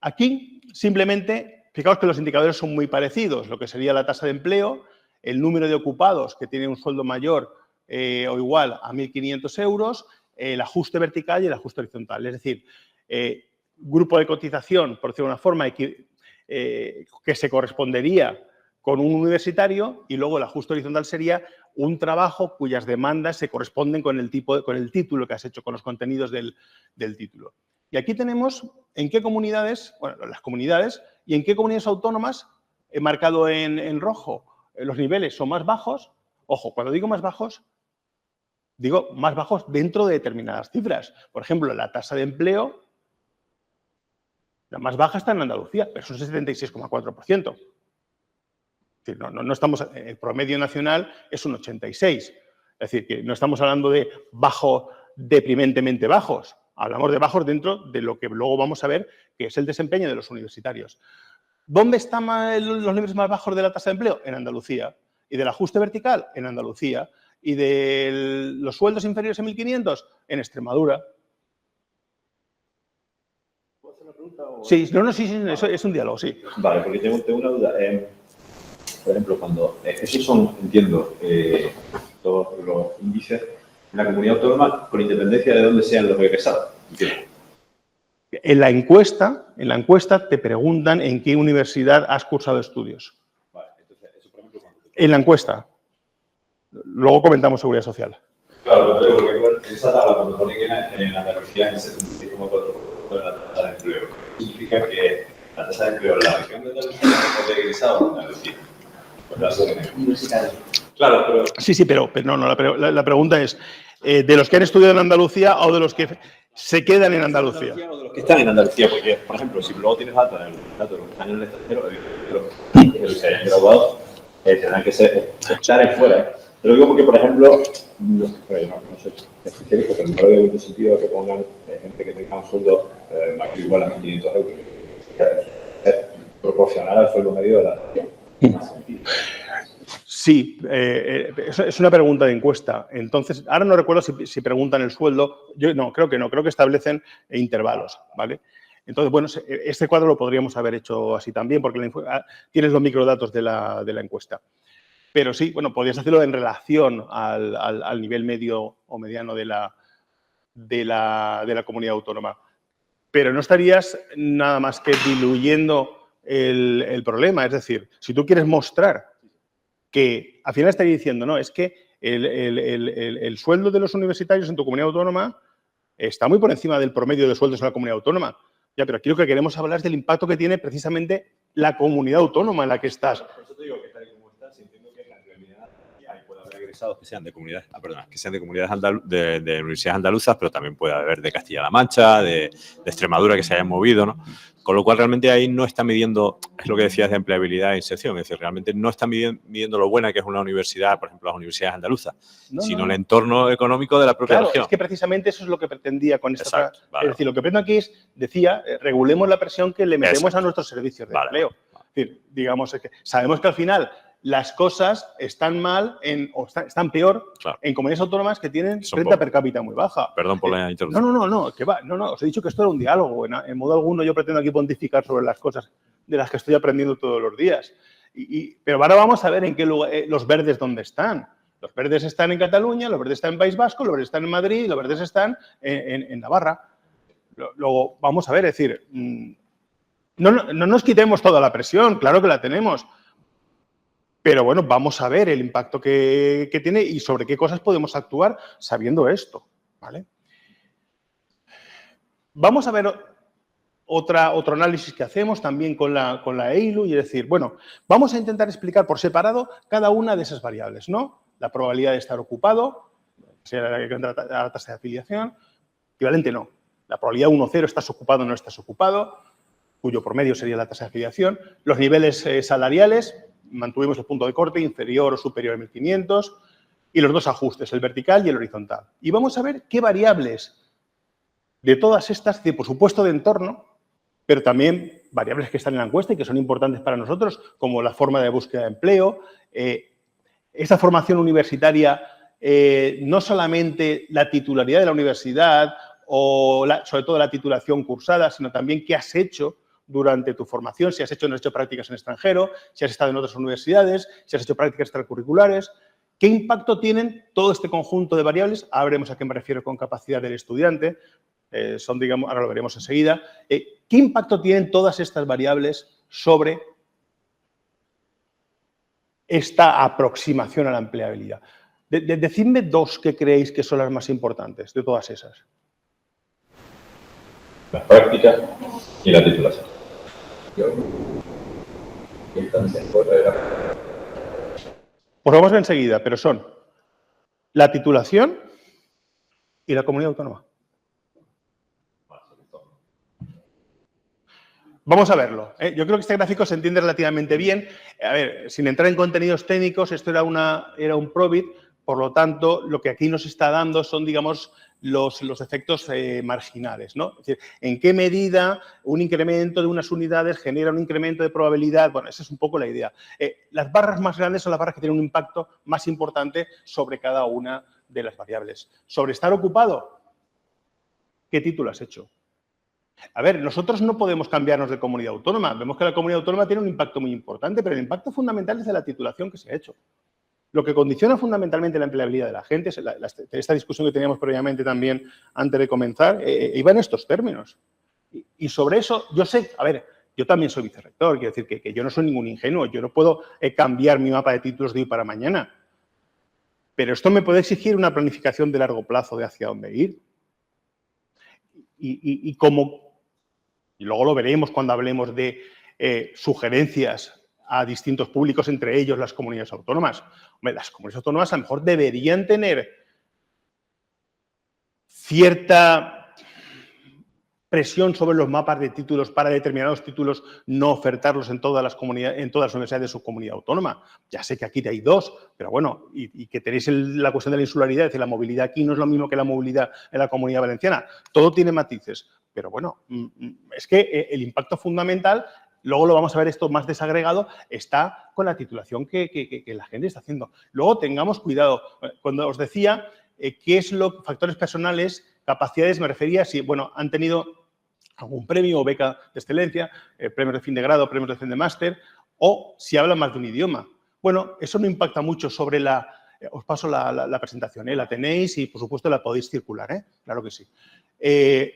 Aquí simplemente, fijaos que los indicadores son muy parecidos, lo que sería la tasa de empleo, el número de ocupados que tienen un sueldo mayor o igual a 1.500 euros, el ajuste vertical y el ajuste horizontal. Es decir, grupo de cotización, por decirlo de una forma, que se correspondería con un universitario y luego el ajuste horizontal sería un trabajo cuyas demandas se corresponden con el título que has hecho, con los contenidos del título. Y aquí tenemos en qué comunidades, bueno, las comunidades, y en qué comunidades autónomas, he marcado en rojo, los niveles son más bajos. Ojo, cuando digo más bajos dentro de determinadas cifras. Por ejemplo, la tasa de empleo, la más baja está en Andalucía, pero es un 76,4%. Es decir, no estamos, el promedio nacional es un 86. Es decir, que no estamos hablando de bajo, deprimentemente bajos. Hablamos de bajos dentro de lo que luego vamos a ver, que es el desempeño de los universitarios. ¿Dónde están los niveles más bajos de la tasa de empleo? En Andalucía. ¿Y del ajuste vertical? En Andalucía. ¿Y de los sueldos inferiores a 1.500? En Extremadura. ¿Puedo hacer una pregunta? Sí, sí, eso es un diálogo, sí. Vale, porque tengo una duda. Por ejemplo, cuando esos son, entiendo, todos los índices en la comunidad autónoma con independencia de dónde sean los egresados. ¿Entiendes? En la encuesta te preguntan en qué universidad has cursado estudios. Vale, entonces, eso, por ejemplo, En la encuesta. Luego comentamos seguridad social. Claro, pero porque esa tabla, cuando pone que en Andalucía en 76,4% de la tasa de empleo, significa que la tasa de empleo en la región de Andalucía es de egresados en Andalucía. Claro, pero... Sí, pero no, la pregunta es, ¿de los que han estudiado en Andalucía o de los que se quedan en Andalucía? O de los que están en Andalucía, porque, por ejemplo, si luego tienes datos de los que están en el extranjero, los que hayan graduado, tendrán que estar en fuera. Te lo digo porque, por ejemplo, no sé, especialista, pero no veo mucho sentido que pongan gente que tenga un sueldo igual a 1.500 euros. Es proporcional al sueldo medio de la región. Sí, es una pregunta de encuesta. Entonces, ahora no recuerdo si preguntan el sueldo. Yo no, creo que establecen intervalos, ¿vale? Entonces, bueno, este cuadro lo podríamos haber hecho así también, porque tienes los microdatos de la encuesta. Pero sí, bueno, podrías hacerlo en relación al nivel medio o mediano de la comunidad autónoma. Pero no estarías nada más que diluyendo el problema. Es decir, si tú quieres mostrar que al final estaría diciendo, no, es que el sueldo de los universitarios en tu comunidad autónoma está muy por encima del promedio de sueldos en la comunidad autónoma. Ya, pero aquí lo que queremos hablar es del impacto que tiene precisamente la comunidad autónoma en la que estás. Por eso te digo que tal y como estás, entiendo que en la realidad puede haber egresados que sean de comunidades, de universidades andaluzas, pero también puede haber de Castilla-La Mancha, de Extremadura que se hayan movido, ¿no? Con lo cual realmente ahí no está midiendo, es lo que decías de empleabilidad e inserción, es decir, realmente no está midiendo lo buena que es una universidad, por ejemplo, las universidades andaluzas, sino el entorno económico de la propia región. Es que precisamente eso es lo que pretendía con esta... Vale. Es decir, lo que pretendo aquí es, regulemos la presión que le metemos a nuestros servicios de empleo. Es decir, digamos, es que sabemos que al final las cosas están mal o están peor en comunidades autónomas que tienen renta per cápita muy baja. Perdón por la introducción. No, os he dicho que esto era un diálogo. En modo alguno yo pretendo aquí pontificar sobre las cosas de las que estoy aprendiendo todos los días. Pero ahora vamos a ver en qué lugar, los verdes dónde están. Los verdes están en Cataluña, los verdes están en País Vasco, los verdes están en Madrid, los verdes están en Navarra. Luego, vamos a ver, es decir, no nos quitemos toda la presión, claro que la tenemos. Pero bueno, vamos a ver el impacto que tiene y sobre qué cosas podemos actuar sabiendo esto, ¿vale? Vamos a ver otro análisis que hacemos también con la EILU y es decir, bueno, vamos a intentar explicar por separado cada una de esas variables, ¿no? La probabilidad de estar ocupado, la tasa de afiliación, equivalente no. La probabilidad 1,0, estás ocupado o no estás ocupado, cuyo promedio sería la tasa de afiliación. Los niveles salariales, mantuvimos el punto de corte inferior o superior a 1.500 y los dos ajustes, el vertical y el horizontal. Y vamos a ver qué variables de todas estas, por supuesto de entorno, pero también variables que están en la encuesta y que son importantes para nosotros, como la forma de búsqueda de empleo, esta formación universitaria, no solamente la titularidad de la universidad o sobre todo la titulación cursada, sino también qué has hecho durante tu formación, si has hecho prácticas en extranjero, si has estado en otras universidades, si has hecho prácticas extracurriculares. ¿Qué impacto tienen todo este conjunto de variables? Ahora veremos a qué me refiero con capacidad del estudiante. Ahora lo veremos enseguida. ¿Qué impacto tienen todas estas variables sobre esta aproximación a la empleabilidad. Decidme dos que creéis que son las más importantes de todas esas. Las prácticas y la titulación. Pues vamos a ver enseguida, pero son la titulación y la comunidad autónoma. Vamos a verlo. Yo creo que este gráfico se entiende relativamente bien. A ver, sin entrar en contenidos técnicos, esto era un Probit, por lo tanto, lo que aquí nos está dando son, digamos, los efectos marginales, ¿no? Es decir, en qué medida un incremento de unas unidades genera un incremento de probabilidad. Bueno, esa es un poco la idea. Las barras más grandes son las barras que tienen un impacto más importante sobre cada una de las variables. Sobre estar ocupado, ¿qué título has hecho? A ver, nosotros no podemos cambiarnos de comunidad autónoma. Vemos que la comunidad autónoma tiene un impacto muy importante, pero el impacto fundamental es de la titulación que se ha hecho. Lo que condiciona fundamentalmente la empleabilidad de la gente, esta discusión que teníamos previamente también antes de comenzar, iba en estos términos. Y sobre eso, yo sé, a ver, yo también soy vicerrector, quiero decir que yo no soy ningún ingenuo, yo no puedo cambiar mi mapa de títulos de hoy para mañana. Pero esto me puede exigir una planificación de largo plazo de hacia dónde ir. Y luego lo veremos cuando hablemos de sugerencias a distintos públicos, entre ellos las comunidades autónomas. Hombre, las comunidades autónomas a lo mejor deberían tener cierta presión sobre los mapas de títulos para determinados títulos no ofertarlos en todas las universidades de su comunidad autónoma. Ya sé que aquí hay dos, pero bueno, y que tenéis la cuestión de la insularidad, es decir, la movilidad aquí no es lo mismo que la movilidad en la Comunidad Valenciana. Todo tiene matices, pero bueno, es que el impacto fundamental, luego lo vamos a ver esto más desagregado, está con la titulación que la gente está haciendo. Luego tengamos cuidado. Cuando os decía qué es factores personales, capacidades, me refería si, bueno, han tenido algún premio o beca de excelencia, premios de fin de grado, premios de fin de máster, o si hablan más de un idioma. Bueno, eso no impacta mucho sobre os paso la presentación, la tenéis y, por supuesto, la podéis circular, claro que sí. El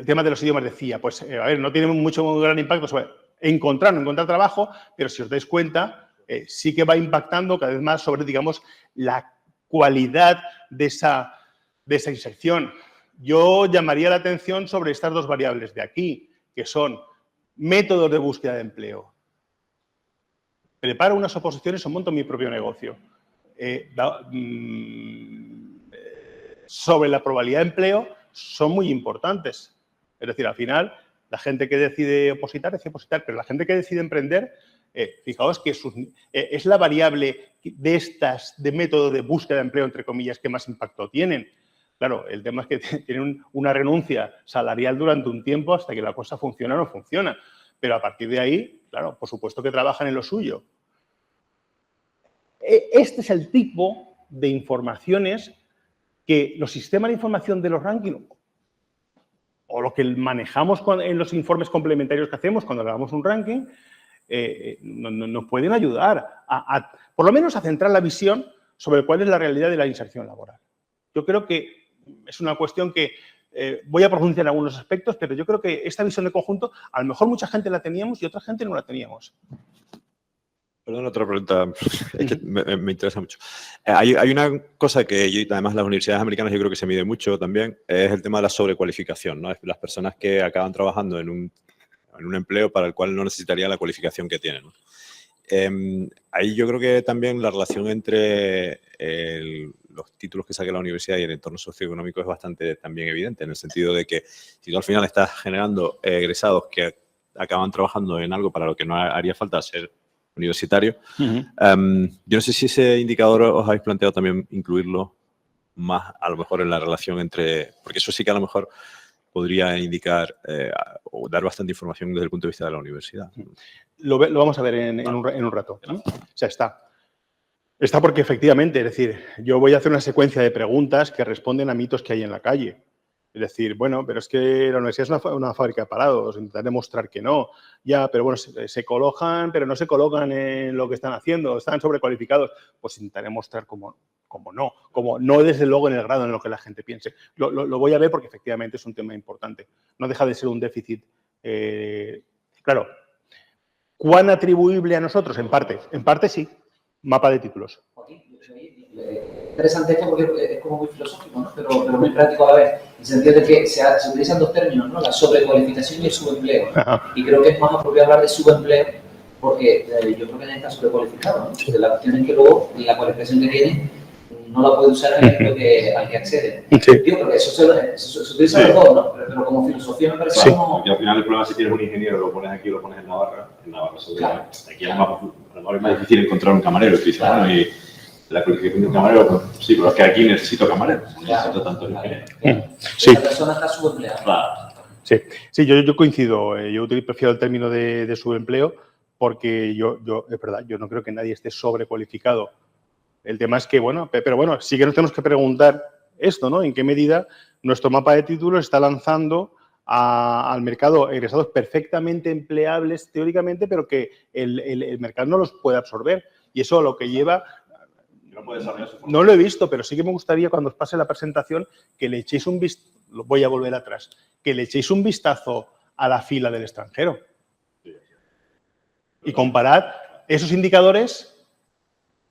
tema de los idiomas decía, pues, a ver, no tiene mucho gran impacto sobre encontrar o no encontrar trabajo, pero si os dais cuenta, sí que va impactando cada vez más sobre, digamos, la cualidad de esa inserción. Yo llamaría la atención sobre estas dos variables de aquí, que son métodos de búsqueda de empleo. Preparo unas oposiciones o monto mi propio negocio. Sobre la probabilidad de empleo son muy importantes. Es decir, al final, la gente que decide opositar, pero la gente que decide emprender, fijaos que es la variable de método de búsqueda de empleo, entre comillas, que más impacto tienen. Claro, el tema es que tienen una renuncia salarial durante un tiempo hasta que la cosa funciona o no funciona. Pero a partir de ahí, claro, por supuesto que trabajan en lo suyo. Este es el tipo de informaciones que los sistemas de información de los rankings o lo que manejamos en los informes complementarios que hacemos cuando hagamos un ranking, nos pueden ayudar por lo menos a centrar la visión sobre cuál es la realidad de la inserción laboral. Yo creo que es una cuestión que voy a profundizar en algunos aspectos, pero yo creo que esta visión de conjunto, a lo mejor mucha gente la teníamos y otra gente no la teníamos. Perdón, otra pregunta, es que me interesa mucho. Hay una cosa que además las universidades americanas yo creo que se mide mucho también, es el tema de la sobrecualificación, ¿no? Es las personas que acaban trabajando en un empleo para el cual no necesitarían la cualificación que tienen, ¿no? Ahí yo creo que también la relación entre los títulos que saque la universidad y el entorno socioeconómico es bastante también evidente, en el sentido de que si tú al final estás generando egresados que acaban trabajando en algo para lo que no haría falta ser universitario, yo no sé si ese indicador os habéis planteado también incluirlo más a lo mejor en la relación entre, porque eso sí que a lo mejor podría indicar o dar bastante información desde el punto de vista de la universidad. Lo vamos a ver en un rato, ¿no? O sea, está porque efectivamente, es decir, yo voy a hacer una secuencia de preguntas que responden a mitos que hay en la calle. Es decir, bueno, pero es que la universidad es una fábrica de parados, intentar demostrar que no. Ya, pero bueno, se colocan, pero no se colocan en lo que están haciendo, están sobrecualificados. Pues intentaré mostrar como no desde luego en el grado en lo que la gente piense. Lo voy a ver porque efectivamente es un tema importante. No deja de ser un déficit. Claro, ¿Cuán atribuible a nosotros? En parte sí. Mapa de títulos. Interesante esto porque es como muy filosófico, ¿no? pero muy práctico a la vez, en el sentido de que se utilizan dos términos, ¿no? La sobrecualificación y el subempleo. Ajá. Y creo que es más apropiado hablar de subempleo porque yo creo que nadie está sobrecualificado, ¿no? Porque la cuestión es que luego la cualificación que tiene no la puede usar el equipo al que accede. Sí. Digo, porque eso se utiliza los dos, ¿no? Pero como filosofía me parece como... Porque al final el problema es si tienes un ingeniero, lo pones aquí o lo pones en Navarra seguramente. Claro. Aquí a lo mejor es más difícil encontrar un camarero que dice, bueno, y la cualificación de un camarero, pues, sí, pero es que aquí necesito camareros, no necesito tantos ingenieros. Sí. Esa persona está subempleada. Claro. Sí, yo coincido. Yo prefiero el término de subempleo porque es verdad, yo no creo que nadie esté sobrecualificado. El tema es que, bueno, pero bueno, sí que nos tenemos que preguntar esto, ¿no? ¿En qué medida nuestro mapa de títulos está lanzando al mercado egresados perfectamente empleables teóricamente, pero que el mercado no los puede absorber? Y eso lo que lleva... No puede desarrollar su formación. No lo he visto, pero sí que me gustaría cuando os pase la presentación que le echéis un vistazo, voy a volver atrás, que le echéis un vistazo a la fila del extranjero. Y comparad esos indicadores.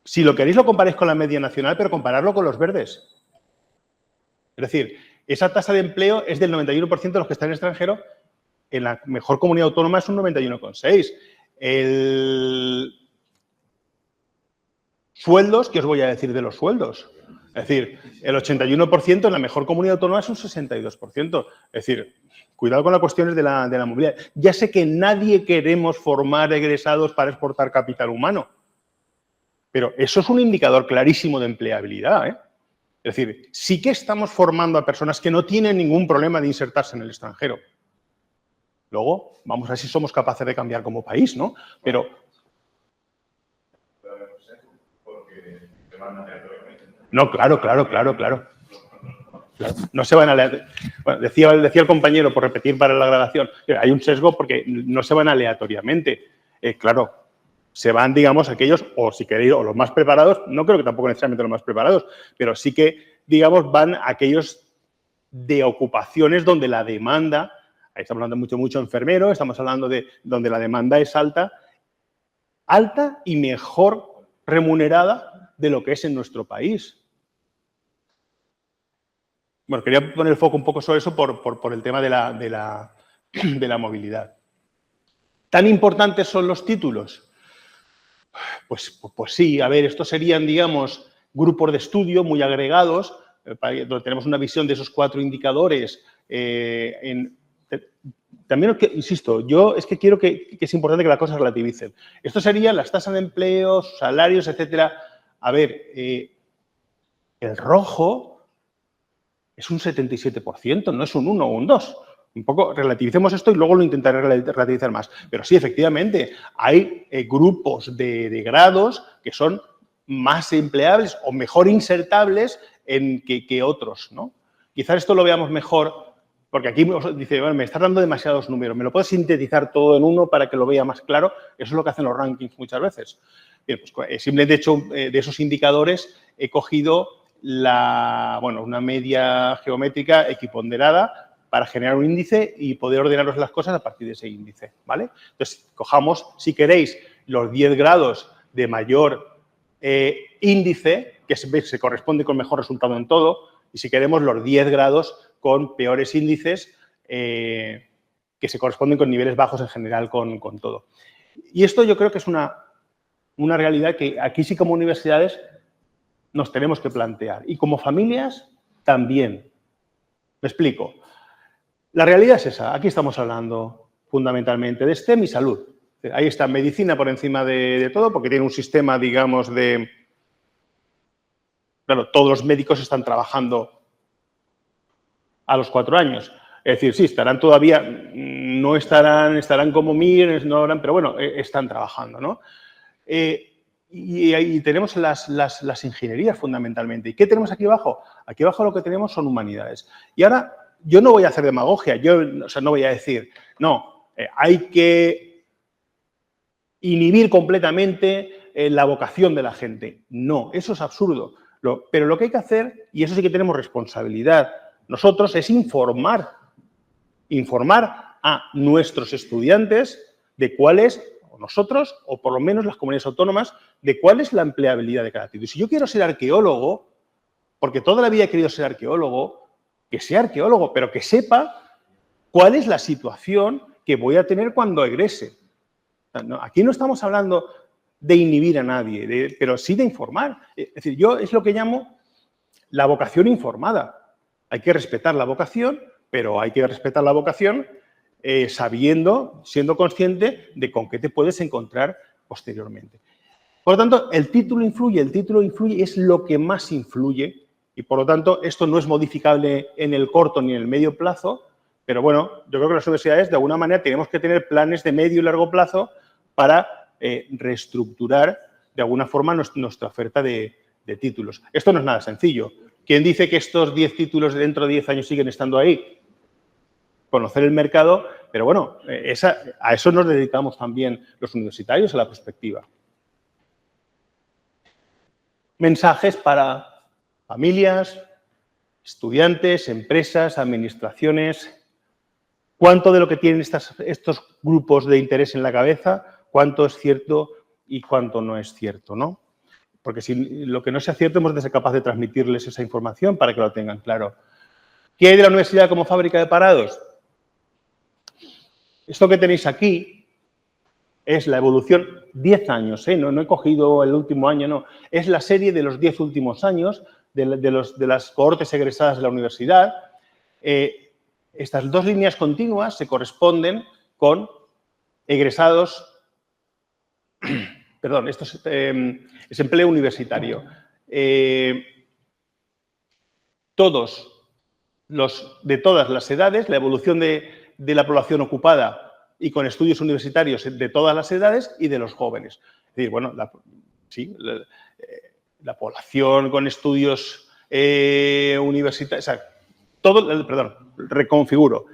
Si lo queréis, lo comparáis con la media nacional, pero compararlo con los verdes. Es decir, esa tasa de empleo es del 91% de los que están en el extranjero. En la mejor comunidad autónoma es un 91,6%. Sueldos, ¿qué os voy a decir de los sueldos? Es decir, el 81% en la mejor comunidad autónoma es un 62%. Es decir, cuidado con las cuestiones de la movilidad. Ya sé que nadie queremos formar egresados para exportar capital humano. Pero eso es un indicador clarísimo de empleabilidad, ¿eh? Es decir, sí que estamos formando a personas que no tienen ningún problema de insertarse en el extranjero. Luego, vamos a ver si somos capaces de cambiar como país, ¿no? Pero... No, claro. No se van aleatoriamente. Bueno, decía el compañero, por repetir para la grabación, hay un sesgo porque no se van aleatoriamente. Claro. Se van, digamos, aquellos, o si queréis, o los más preparados, no creo que tampoco necesariamente los más preparados, pero sí que, digamos, van aquellos de ocupaciones donde la demanda, ahí estamos hablando mucho enfermero, estamos hablando de donde la demanda es alta y mejor remunerada de lo que es en nuestro país. Bueno, quería poner el foco un poco sobre eso por el tema de la movilidad. ¿Tan importantes son los títulos? Pues sí, a ver, estos serían, digamos, grupos de estudio muy agregados, donde tenemos una visión de esos 4 indicadores. También, insisto, yo es que quiero que es importante que las cosas relativicen. Esto serían las tasas de empleo, salarios, etcétera. A ver, el rojo es un 77%, no es un 1 o un 2%. Un poco relativicemos esto y luego lo intentaré relativizar más. Pero sí, efectivamente, hay grupos de grados que son más empleables o mejor insertables que otros, ¿no? Quizás esto lo veamos mejor, porque aquí dice, bueno, me estás dando demasiados números, ¿me lo puedes sintetizar todo en uno para que lo vea más claro? Eso es lo que hacen los rankings muchas veces. Bien, pues simplemente, de hecho, de esos indicadores he cogido una media geométrica equiponderada para generar un índice y poder ordenaros las cosas a partir de ese índice, ¿vale? Entonces, cojamos, si queréis, los 10 grados de mayor índice, que se corresponde con mejor resultado en todo, y si queremos, los 10 grados con peores índices, que se corresponden con niveles bajos en general con todo. Y esto yo creo que es una realidad que aquí sí como universidades nos tenemos que plantear. Y como familias, también. Me explico. La realidad es esa. Aquí estamos hablando fundamentalmente de STEM y salud. Ahí está medicina por encima de todo, porque tiene un sistema, digamos, de... Claro, todos los médicos están trabajando a los 4 años. Es decir, sí, estarán todavía, no estarán como MIR, no habrán, pero bueno, están trabajando, ¿no? Y ahí tenemos las ingenierías fundamentalmente. ¿Y qué tenemos aquí abajo? Aquí abajo lo que tenemos son humanidades. Y ahora, yo no voy a hacer demagogia, no voy a decir, no, hay que inhibir completamente la vocación de la gente. No, eso es absurdo. Pero lo que hay que hacer, y eso sí que tenemos responsabilidad nosotros, es informar a nuestros estudiantes de cuáles, o nosotros, o por lo menos las comunidades autónomas, de cuál es la empleabilidad de cada título. Si yo quiero ser arqueólogo, porque toda la vida he querido ser arqueólogo, que sea arqueólogo, pero que sepa cuál es la situación que voy a tener cuando egrese. Aquí no estamos hablando de inhibir a nadie, pero sí de informar. Es decir, yo es lo que llamo la vocación informada. Hay que respetar la vocación, pero hay que respetar la vocación sabiendo, siendo consciente de con qué te puedes encontrar posteriormente. Por lo tanto, el título influye, es lo que más influye y, por lo tanto, esto no es modificable en el corto ni en el medio plazo, pero bueno, yo creo que las universidades, de alguna manera, tenemos que tener planes de medio y largo plazo para reestructurar, de alguna forma, nuestra oferta de títulos. Esto no es nada sencillo. ¿Quién dice que estos 10 títulos dentro de 10 años siguen estando ahí? Conocer el mercado, pero bueno, a eso nos dedicamos también los universitarios, a la prospectiva. Mensajes para familias, estudiantes, empresas, administraciones. ¿Cuánto de lo que tienen estos grupos de interés en la cabeza, cuánto es cierto y cuánto no es cierto, ¿no? Porque si lo que no sea cierto hemos de ser capaces de transmitirles esa información para que lo tengan claro. ¿Qué hay de la universidad como fábrica de parados? Esto que tenéis aquí es la evolución 10 años, no he cogido el último año, no. Es la serie de los 10 últimos años de las cohortes egresadas de la universidad. Estas dos líneas continuas se corresponden con egresados, perdón, esto es empleo universitario. De todas las edades, la evolución de la población ocupada y con estudios universitarios de todas las edades y de los jóvenes. Es decir, bueno, la población con estudios universitarios, o sea, reconfiguro.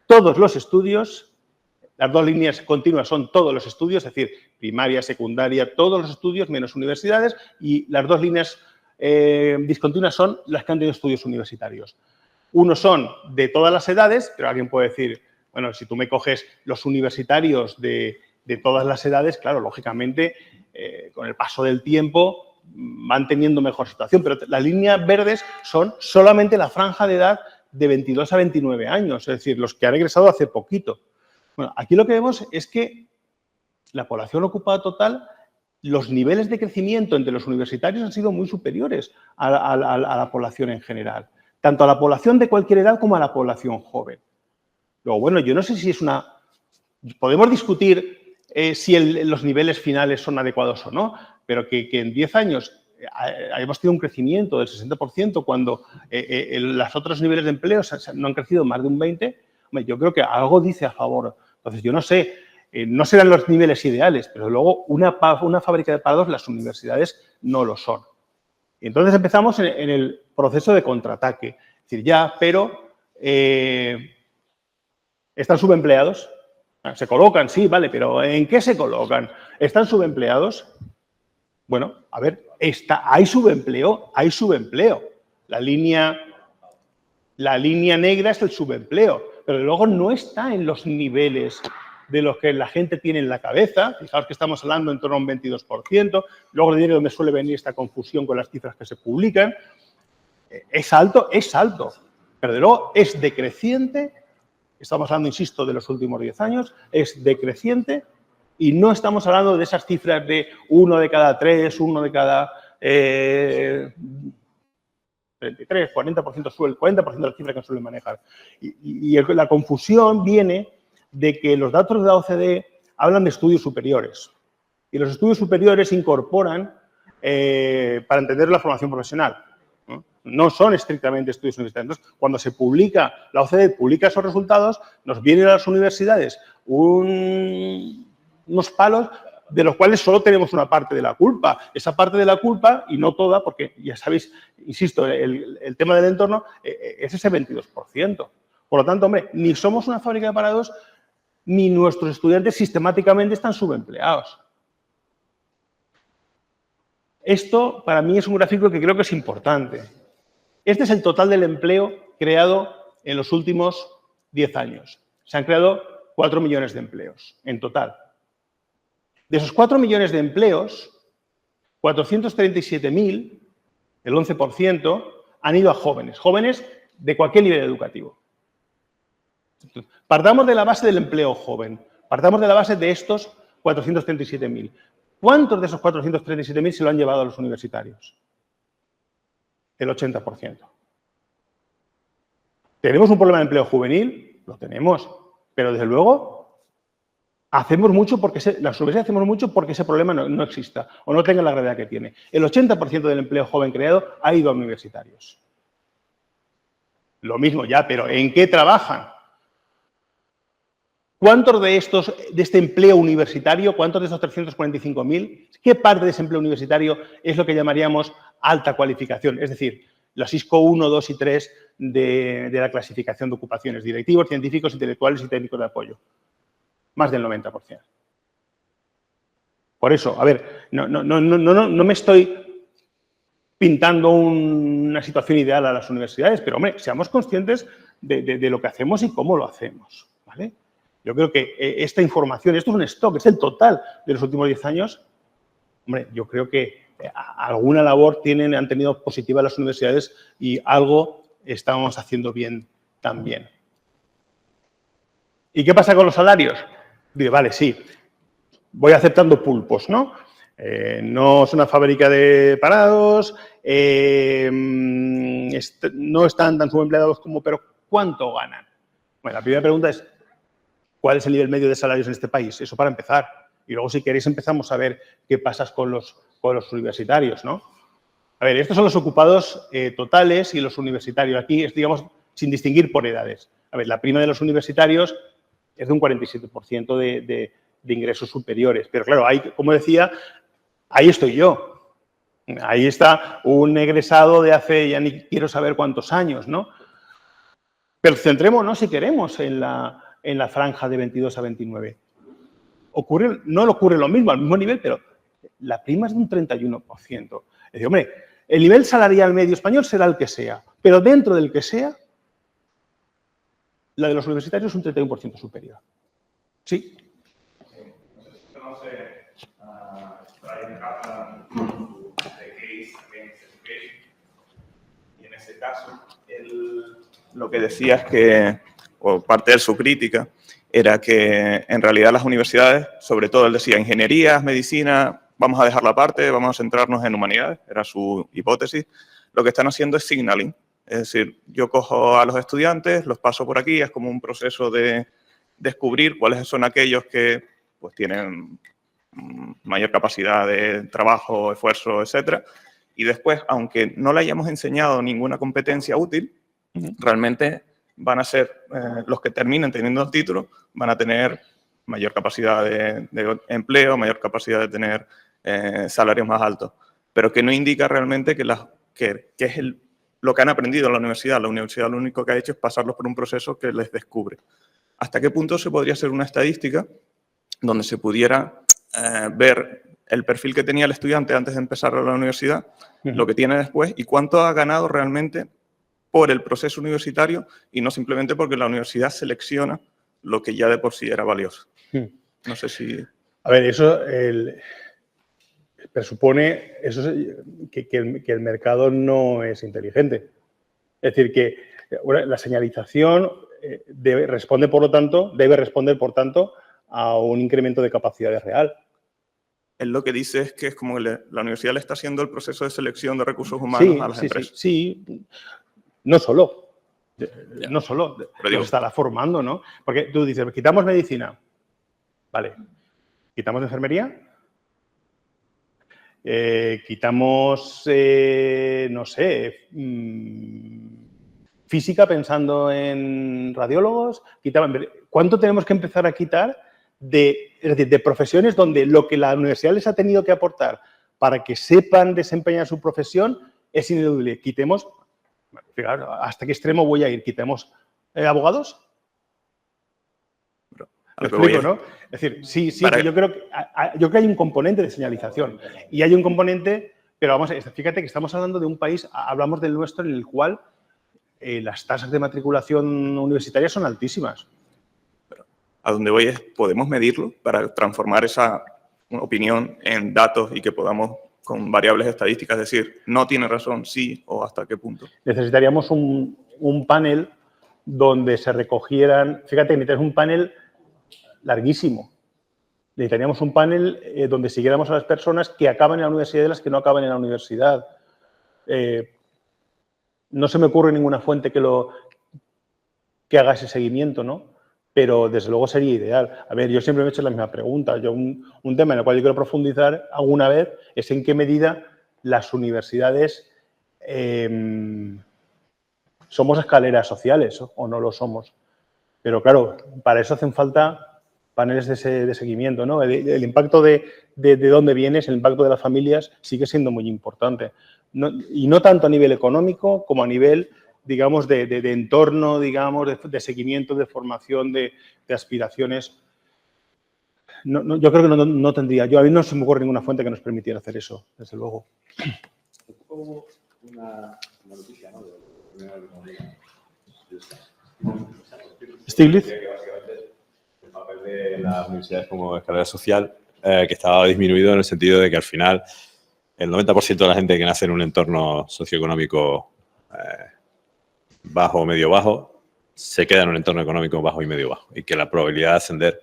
Todos los estudios, las dos líneas continuas son todos los estudios, es decir, primaria, secundaria, todos los estudios menos universidades, y las dos líneas discontinuas son las que han tenido estudios universitarios. Unos son de todas las edades, pero alguien puede decir, bueno, si tú me coges los universitarios de todas las edades, claro, lógicamente, con el paso del tiempo van teniendo mejor situación, pero las líneas verdes son solamente la franja de edad de 22 a 29 años, es decir, los que han egresado hace poquito. Bueno, aquí lo que vemos es que la población ocupada total, los niveles de crecimiento entre los universitarios han sido muy superiores a la población en general, tanto a la población de cualquier edad como a la población joven. Luego, bueno, yo no sé si es podemos discutir si los niveles finales son adecuados o no, pero que en 10 años hayamos tenido un crecimiento del 60% cuando los otros niveles de empleo no han crecido más de un 20%, yo creo que algo dice a favor. Entonces, yo no sé, no serán los niveles ideales, pero luego una fábrica de parados, las universidades no lo son. Y entonces empezamos en el proceso de contraataque. Es decir, pero ¿están subempleados? ¿Se colocan? Sí, vale, pero ¿en qué se colocan? ¿Están subempleados? Bueno, a ver, hay subempleo, hay subempleo. La línea negra es el subempleo, pero luego no está en los niveles de los que la gente tiene en la cabeza. Fijaos que estamos hablando en torno a un 22%. Luego de donde suele venir esta confusión con las cifras que se publican. Es alto, pero de luego es decreciente. Estamos hablando, insisto, de los últimos 10 años. Es decreciente y no estamos hablando de esas cifras de 1 de cada 3, 1 de cada 33, 40% sube, el 40% de las cifras que suelen manejar. Y la confusión viene de que los datos de la OCDE hablan de estudios superiores. Y los estudios superiores incorporan, para entender la formación profesional, no son estrictamente estudios universitarios. Entonces, cuando se publica, la OCDE publica esos resultados, nos vienen a las universidades unos palos de los cuales solo tenemos una parte de la culpa. Esa parte de la culpa, y no toda, porque ya sabéis, insisto, el tema del entorno es ese 22%. Por lo tanto, hombre, ni somos una fábrica de parados, ni nuestros estudiantes sistemáticamente están subempleados. Esto, para mí, es un gráfico que creo que es importante. Este es el total del empleo creado en los últimos 10 años. Se han creado 4 millones de empleos en total. De esos 4 millones de empleos, 437.000, el 11%, han ido a jóvenes de cualquier nivel educativo. Partamos de la base del empleo joven, partamos de la base de estos 437.000. ¿Cuántos de esos 437.000 se lo han llevado a los universitarios? El 80%. ¿Tenemos un problema de empleo juvenil? Lo tenemos, pero desde luego hacemos mucho porque las universidades hacemos mucho porque ese problema no exista o no tenga la gravedad que tiene. El 80% del empleo joven creado ha ido a universitarios. Lo mismo ya, pero ¿en qué trabajan? ¿Cuántos de este empleo universitario, cuántos de estos 345.000, qué parte de ese empleo universitario es lo que llamaríamos alta cualificación? Es decir, las ISCO 1, 2 y 3 de la clasificación de ocupaciones, directivos, científicos, intelectuales y técnicos de apoyo. Más del 90%. Por eso, a ver, no me estoy pintando una situación ideal a las universidades, pero, hombre, seamos conscientes de lo que hacemos y cómo lo hacemos, ¿vale? Yo creo que esta información, esto es un stock, es el total de los últimos 10 años. Hombre, yo creo que alguna labor han tenido positiva las universidades y algo estamos haciendo bien también. ¿Y qué pasa con los salarios? Digo, vale, sí, voy aceptando pulpos, ¿no? No es una fábrica de parados, no están tan subempleados como, pero ¿cuánto ganan? Bueno, la primera pregunta es, ¿cuál es el nivel medio de salarios en este país? Eso para empezar. Y luego, si queréis, empezamos a ver qué pasa con los universitarios, ¿no? A ver, estos son los ocupados totales y los universitarios. Aquí es, digamos, sin distinguir por edades. A ver, la prima de los universitarios es de un 47% de ingresos superiores. Pero claro, ahí, como decía, ahí estoy yo. Ahí está un egresado de hace ya ni quiero saber cuántos años, ¿no? Pero centrémonos, si queremos, en la franja de 22 a 29. No ocurre lo mismo, al mismo nivel, pero la prima es de un 31%. Es decir, hombre, el nivel salarial medio español será el que sea, pero dentro del que sea, la de los universitarios es un 31% superior. Sí. No sé, y en ese caso, lo que decía es que, o parte de su crítica, era que en realidad las universidades, sobre todo él decía ingenierías, medicina, vamos a dejarla aparte, vamos a centrarnos en humanidades, era su hipótesis. Lo que están haciendo es signaling, es decir, yo cojo a los estudiantes, los paso por aquí, es como un proceso de descubrir cuáles son aquellos que pues, tienen mayor capacidad de trabajo, esfuerzo, etcétera, y después, aunque no le hayamos enseñado ninguna competencia útil, realmente van a ser los que terminen teniendo el título, van a tener mayor capacidad de empleo, mayor capacidad de tener salarios más altos, pero que no indica realmente que es lo que han aprendido en la universidad. La universidad lo único que ha hecho es pasarlos por un proceso que les descubre. ¿Hasta qué punto se podría hacer una estadística donde se pudiera ver el perfil que tenía el estudiante antes de empezar a la universidad, lo que tiene después y cuánto ha ganado realmente por el proceso universitario y no simplemente porque la universidad selecciona lo que ya de por sí era valioso? No sé si... A ver, eso presupone que el mercado no es inteligente. Es decir, que la señalización debe responder, por tanto, a un incremento de capacidad real. Él lo que dice es que es como que la universidad le está haciendo el proceso de selección de recursos humanos a las empresas. Sí. No solo. No solo. Nos estará formando, ¿no? Porque tú dices, quitamos medicina. Vale. ¿Quitamos enfermería? Quitamos, no sé, física pensando en radiólogos. ¿Cuánto tenemos que empezar a quitar es decir, de profesiones donde lo que la universidad les ha tenido que aportar para que sepan desempeñar su profesión es ineludible? Quitemos, claro, ¿hasta qué extremo voy a ir? ¿Quitemos abogados? ¿Me explico, no? Es decir, sí, yo creo que hay un componente de señalización y hay un componente, pero vamos, fíjate que estamos hablando de un país, hablamos del nuestro, en el cual las tasas de matriculación universitaria son altísimas. A donde voy es, ¿podemos medirlo para transformar esa opinión en datos y que podamos, con variables estadísticas, decir, no tiene razón, sí, o hasta qué punto. Necesitaríamos un panel donde se recogieran, fíjate, necesitas un panel larguísimo. Necesitaríamos un panel donde siguiéramos a las personas que acaban en la universidad y las que no acaban en la universidad. No se me ocurre ninguna fuente que haga ese seguimiento, ¿no? Pero desde luego sería ideal. A ver, yo siempre me he hecho la misma pregunta. Yo un tema en el cual yo quiero profundizar alguna vez es en qué medida las universidades somos escaleras sociales o no lo somos. Pero claro, para eso hacen falta paneles de seguimiento, ¿no? El impacto de dónde vienes, el impacto de las familias sigue siendo muy importante. Y no tanto a nivel económico como a nivel, digamos, de entorno, digamos, de seguimiento, de formación, de aspiraciones. Yo creo que no tendría. A mí no se me ocurre ninguna fuente que nos permitiera hacer eso, desde luego. Hubo una noticia, ¿no? Stiglitz. El papel de las universidades como escalera social, que estaba disminuido en el sentido de que al final el 90% de la gente que nace en un entorno socioeconómico bajo o medio bajo se queda en un entorno económico bajo y medio bajo, y que la probabilidad de ascender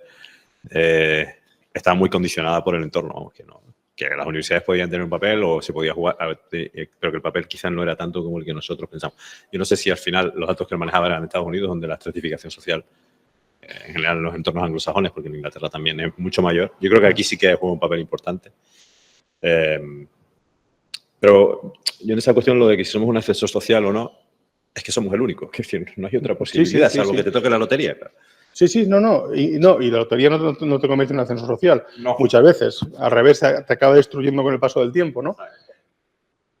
está muy condicionada por el entorno, que las universidades podían tener un papel o se podía jugar, pero que el papel quizás no era tanto como el que nosotros pensamos. Yo no sé si al final los datos que él manejaba eran en Estados Unidos, donde la estratificación social, en general en los entornos anglosajones, porque en Inglaterra también es mucho mayor. Yo creo que aquí sí que juega un papel importante. Pero yo en esa cuestión, lo de que si somos un ascensor social o no, es que somos el único. Es decir, no hay otra posibilidad, salvo que te toque la lotería. Sí, no. Y la lotería no te convierte en un ascensor social. No. Muchas veces. Al revés, te acaba destruyendo con el paso del tiempo, ¿no?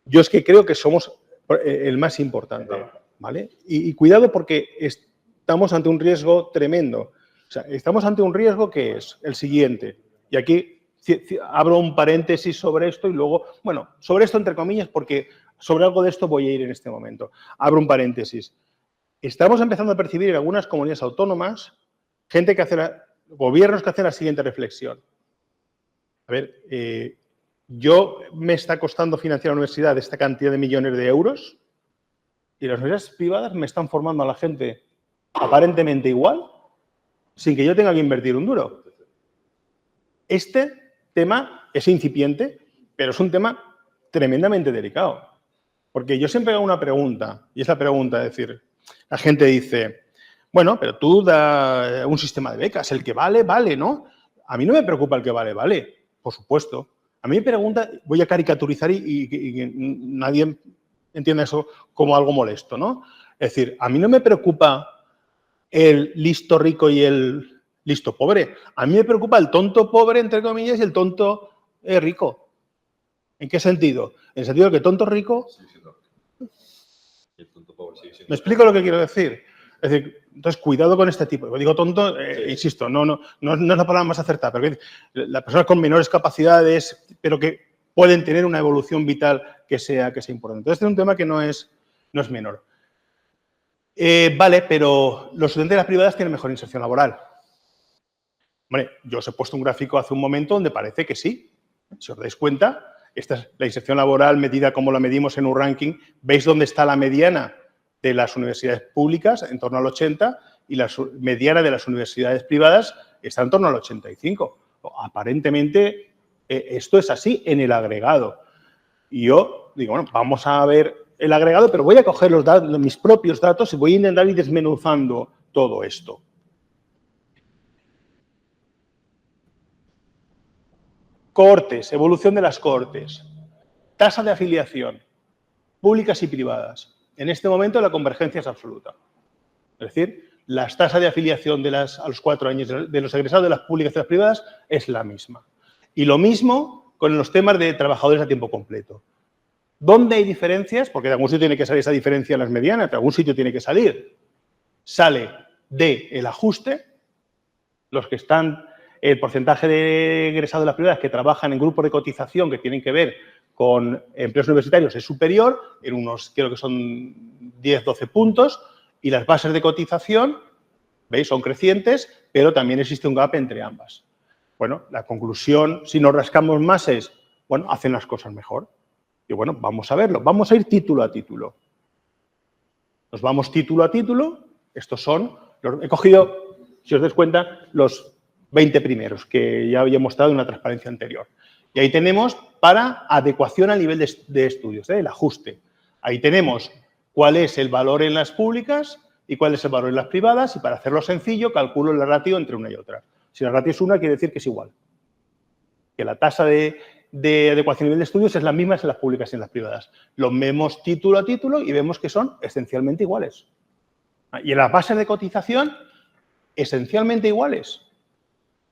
Yo es que creo que somos el más importante, ¿vale? Y cuidado porque estamos ante un riesgo tremendo. O sea, estamos ante un riesgo que es el siguiente. Y aquí abro un paréntesis sobre esto y luego, bueno, sobre esto entre comillas, porque sobre algo de esto voy a ir en este momento. Abro un paréntesis. Estamos empezando a percibir en algunas comunidades autónomas gobiernos que hacen la siguiente reflexión. A ver, yo me está costando financiar a la universidad esta cantidad de millones de euros y las universidades privadas me están formando a la gente aparentemente igual sin que yo tenga que invertir un duro. Este tema es incipiente, pero es un tema tremendamente delicado. Porque yo siempre hago una pregunta, y es la pregunta, es decir, la gente dice, bueno, pero tú da un sistema de becas, el que vale, vale, ¿no? A mí no me preocupa el que vale, vale, por supuesto. A mí me pregunta, voy a caricaturizar y que nadie entienda eso como algo molesto, ¿no? Es decir, a mí no me preocupa el listo rico y el listo pobre. A mí me preocupa el tonto pobre, entre comillas, y el tonto rico. ¿En qué sentido? En el sentido de que tonto rico... ¿Me explico lo que quiero decir? Es decir, entonces, cuidado con este tipo. Cuando digo tonto, insisto, no es la palabra más acertada, pero las personas con menores capacidades, pero que pueden tener una evolución vital que sea importante. Entonces, este es un tema que no es menor. Vale, pero los estudiantes de las privadas tienen mejor inserción laboral. Hombre, yo os he puesto un gráfico hace un momento donde parece que sí. Si os dais cuenta, esta es la inserción laboral medida como la medimos en un ranking. ¿Veis dónde está la mediana de las universidades públicas? En torno al 80, y la mediana de las universidades privadas está en torno al 85. Aparentemente, esto es así en el agregado. Y yo digo, bueno, vamos a ver el agregado, pero voy a coger mis propios datos y voy a intentar ir desmenuzando todo esto. Cohortes, evolución de las cohortes, tasa de afiliación, públicas y privadas. En este momento la convergencia es absoluta. Es decir, la tasa de afiliación a los 4 años de los egresados de las públicas y las privadas es la misma. Y lo mismo con los temas de trabajadores a tiempo completo. ¿Dónde hay diferencias? Porque de algún sitio tiene que salir esa diferencia en las medianas, de algún sitio tiene que salir. Sale del ajuste, los que están, el porcentaje de egresados de las privadas que trabajan en grupos de cotización que tienen que ver con empleos universitarios es superior, en unos, creo que son 10, 12 puntos, y las bases de cotización, ¿veis?, son crecientes, pero también existe un gap entre ambas. Bueno, la conclusión, si nos rascamos más, es, bueno, hacen las cosas mejor. Y bueno, vamos a verlo. Vamos a ir título a título. Nos vamos título a título. Estos son, he cogido, si os dais cuenta, los 20 primeros que ya había mostrado en una transparencia anterior. Y ahí tenemos para adecuación al nivel de estudios, el ajuste. Ahí tenemos cuál es el valor en las públicas y cuál es el valor en las privadas, y para hacerlo sencillo calculo la ratio entre una y otra. Si la ratio es 1, quiere decir que es igual. Que la tasa de adecuación a nivel de estudios es la misma en las públicas y en las privadas. Lo vemos título a título y vemos que son esencialmente iguales. Y en las bases de cotización, esencialmente iguales.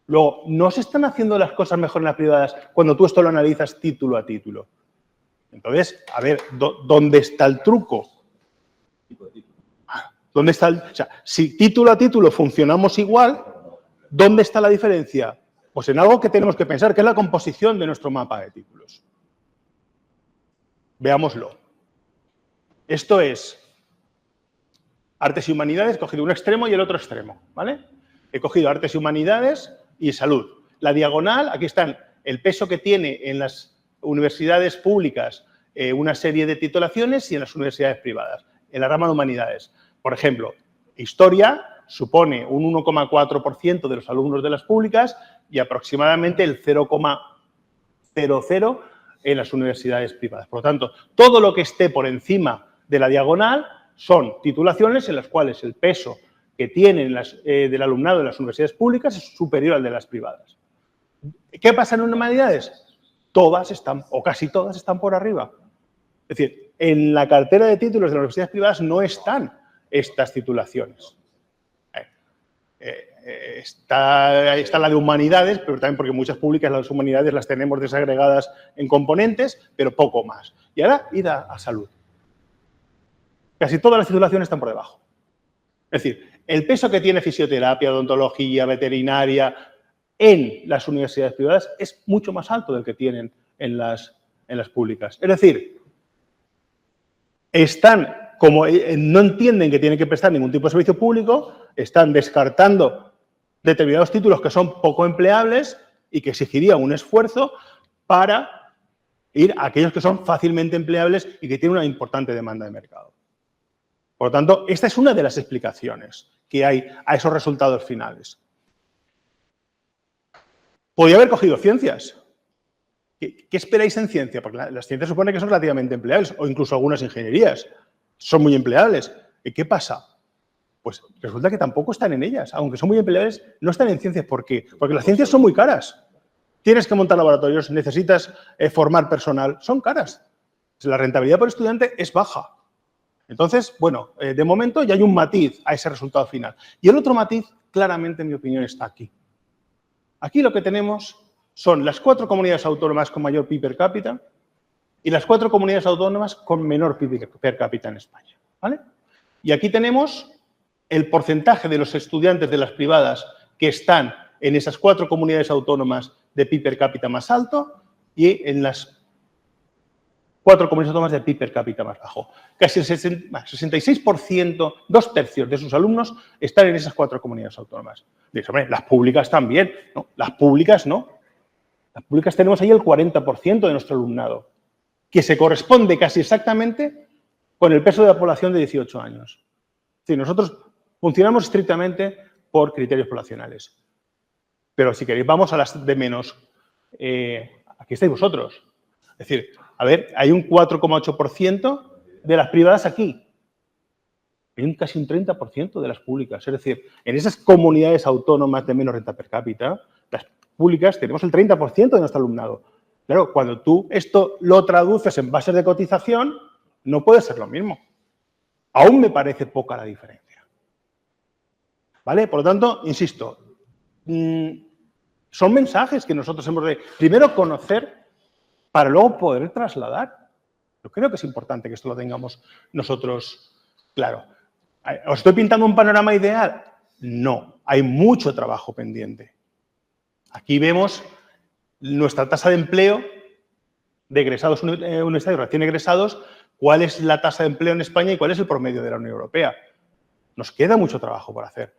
Luego, ¿no se están haciendo las cosas mejor en las privadas cuando tú esto lo analizas título a título? Entonces, a ver, ¿dónde está el truco? ¿Dónde está o sea, si título a título funcionamos igual, ¿dónde está la diferencia? Pues en algo que tenemos que pensar, que es la composición de nuestro mapa de títulos. Veámoslo. Esto es Artes y Humanidades, he cogido un extremo y el otro extremo, ¿vale? He cogido Artes y Humanidades y Salud. La diagonal, aquí están el peso que tiene en las universidades públicas una serie de titulaciones y en las universidades privadas, en la rama de Humanidades. Por ejemplo, Historia supone un 1,4% de los alumnos de las públicas y aproximadamente el 0,00 en las universidades privadas. Por lo tanto, todo lo que esté por encima de la diagonal son titulaciones en las cuales el peso que tienen del alumnado de las universidades públicas es superior al de las privadas. ¿Qué pasa en Humanidades? Todas están, o casi todas, están por arriba. Es decir, en la cartera de títulos de las universidades privadas no están estas titulaciones. Está la de Humanidades, pero también porque muchas públicas las Humanidades las tenemos desagregadas en componentes, pero poco más. Y ahora, id a Salud. Casi todas las titulaciones están por debajo. Es decir, el peso que tiene fisioterapia, odontología, veterinaria en las universidades privadas es mucho más alto del que tienen en las públicas. Es decir, como no entienden que tienen que prestar ningún tipo de servicio público, están descartando determinados títulos que son poco empleables y que exigirían un esfuerzo para ir a aquellos que son fácilmente empleables y que tienen una importante demanda de mercado. Por lo tanto, esta es una de las explicaciones que hay a esos resultados finales. Podría haber cogido ciencias. ¿Qué esperáis en ciencia? Porque las ciencias supone que son relativamente empleables, o incluso algunas ingenierías son muy empleables. ¿Y qué pasa? Pues resulta que tampoco están en ellas. Aunque son muy empleables, no están en ciencias. ¿Por qué? Porque las ciencias son muy caras. Tienes que montar laboratorios, necesitas formar personal, son caras. La rentabilidad por estudiante es baja. Entonces, bueno, de momento ya hay un matiz a ese resultado final. Y el otro matiz, claramente, en mi opinión, está aquí. Aquí lo que tenemos son las 4 comunidades autónomas con mayor PIB per cápita y las 4 comunidades autónomas con menor PIB per cápita en España, ¿vale? Y aquí tenemos el porcentaje de los estudiantes de las privadas que están en esas 4 comunidades autónomas de PIB per cápita más alto y en las 4 comunidades autónomas de PIB per cápita más bajo. Casi el 66%, 2/3 de sus alumnos están en esas 4 comunidades autónomas. Dices, hombre, las públicas también. No, las públicas no. Las públicas tenemos ahí el 40% de nuestro alumnado, que se corresponde casi exactamente con el peso de la población de 18 años. Es decir, nosotros funcionamos estrictamente por criterios poblacionales. Pero si queréis, vamos a las de menos. Aquí estáis vosotros. Es decir, a ver, hay un 4,8% de las privadas aquí. Hay casi un 30% de las públicas. Es decir, en esas comunidades autónomas de menos renta per cápita, las públicas tenemos el 30% de nuestro alumnado. Claro, cuando tú esto lo traduces en bases de cotización, no puede ser lo mismo. Aún me parece poca la diferencia. ¿Vale? Por lo tanto, insisto, son mensajes que nosotros hemos de, primero, conocer para luego poder trasladar. Yo creo que es importante que esto lo tengamos nosotros claro. ¿Os estoy pintando un panorama ideal? No, hay mucho trabajo pendiente. Aquí vemos nuestra tasa de empleo de egresados universitarios recién egresados, cuál es la tasa de empleo en España y cuál es el promedio de la Unión Europea. Nos queda mucho trabajo por hacer,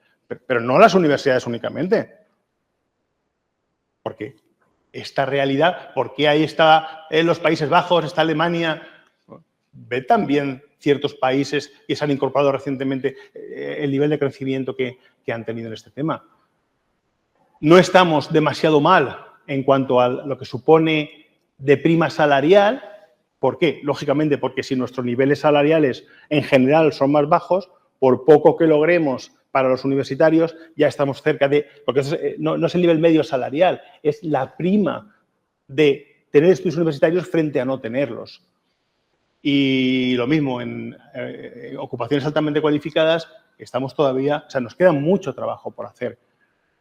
pero no las universidades únicamente. porque esta realidad, porque ahí está en los Países Bajos, está Alemania, ve también ciertos países que se han incorporado recientemente el nivel de crecimiento que han tenido en este tema. No estamos demasiado mal en cuanto a lo que supone de prima salarial. ¿Por qué? Lógicamente, porque si nuestros niveles salariales en general son más bajos, por poco que logremos para los universitarios, ya estamos cerca de... Porque eso no es el nivel medio salarial, es la prima de tener estudios universitarios frente a no tenerlos. Y lo mismo, en ocupaciones altamente cualificadas, estamos todavía... O sea, nos queda mucho trabajo por hacer.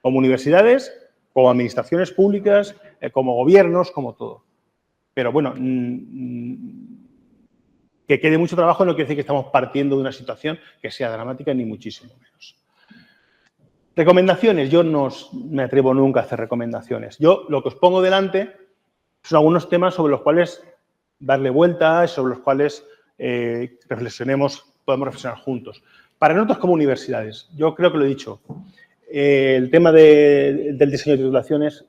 Como universidades, como administraciones públicas, como gobiernos, como todo. Pero bueno, que quede mucho trabajo no quiere decir que estamos partiendo de una situación que sea dramática, ni muchísimo menos. Recomendaciones. Yo no me atrevo nunca a hacer recomendaciones. Yo lo que os pongo delante son algunos temas sobre los cuales darle vueltas, sobre los cuales podemos reflexionar juntos. Para nosotros como universidades, yo creo que lo he dicho, el tema del diseño de titulaciones,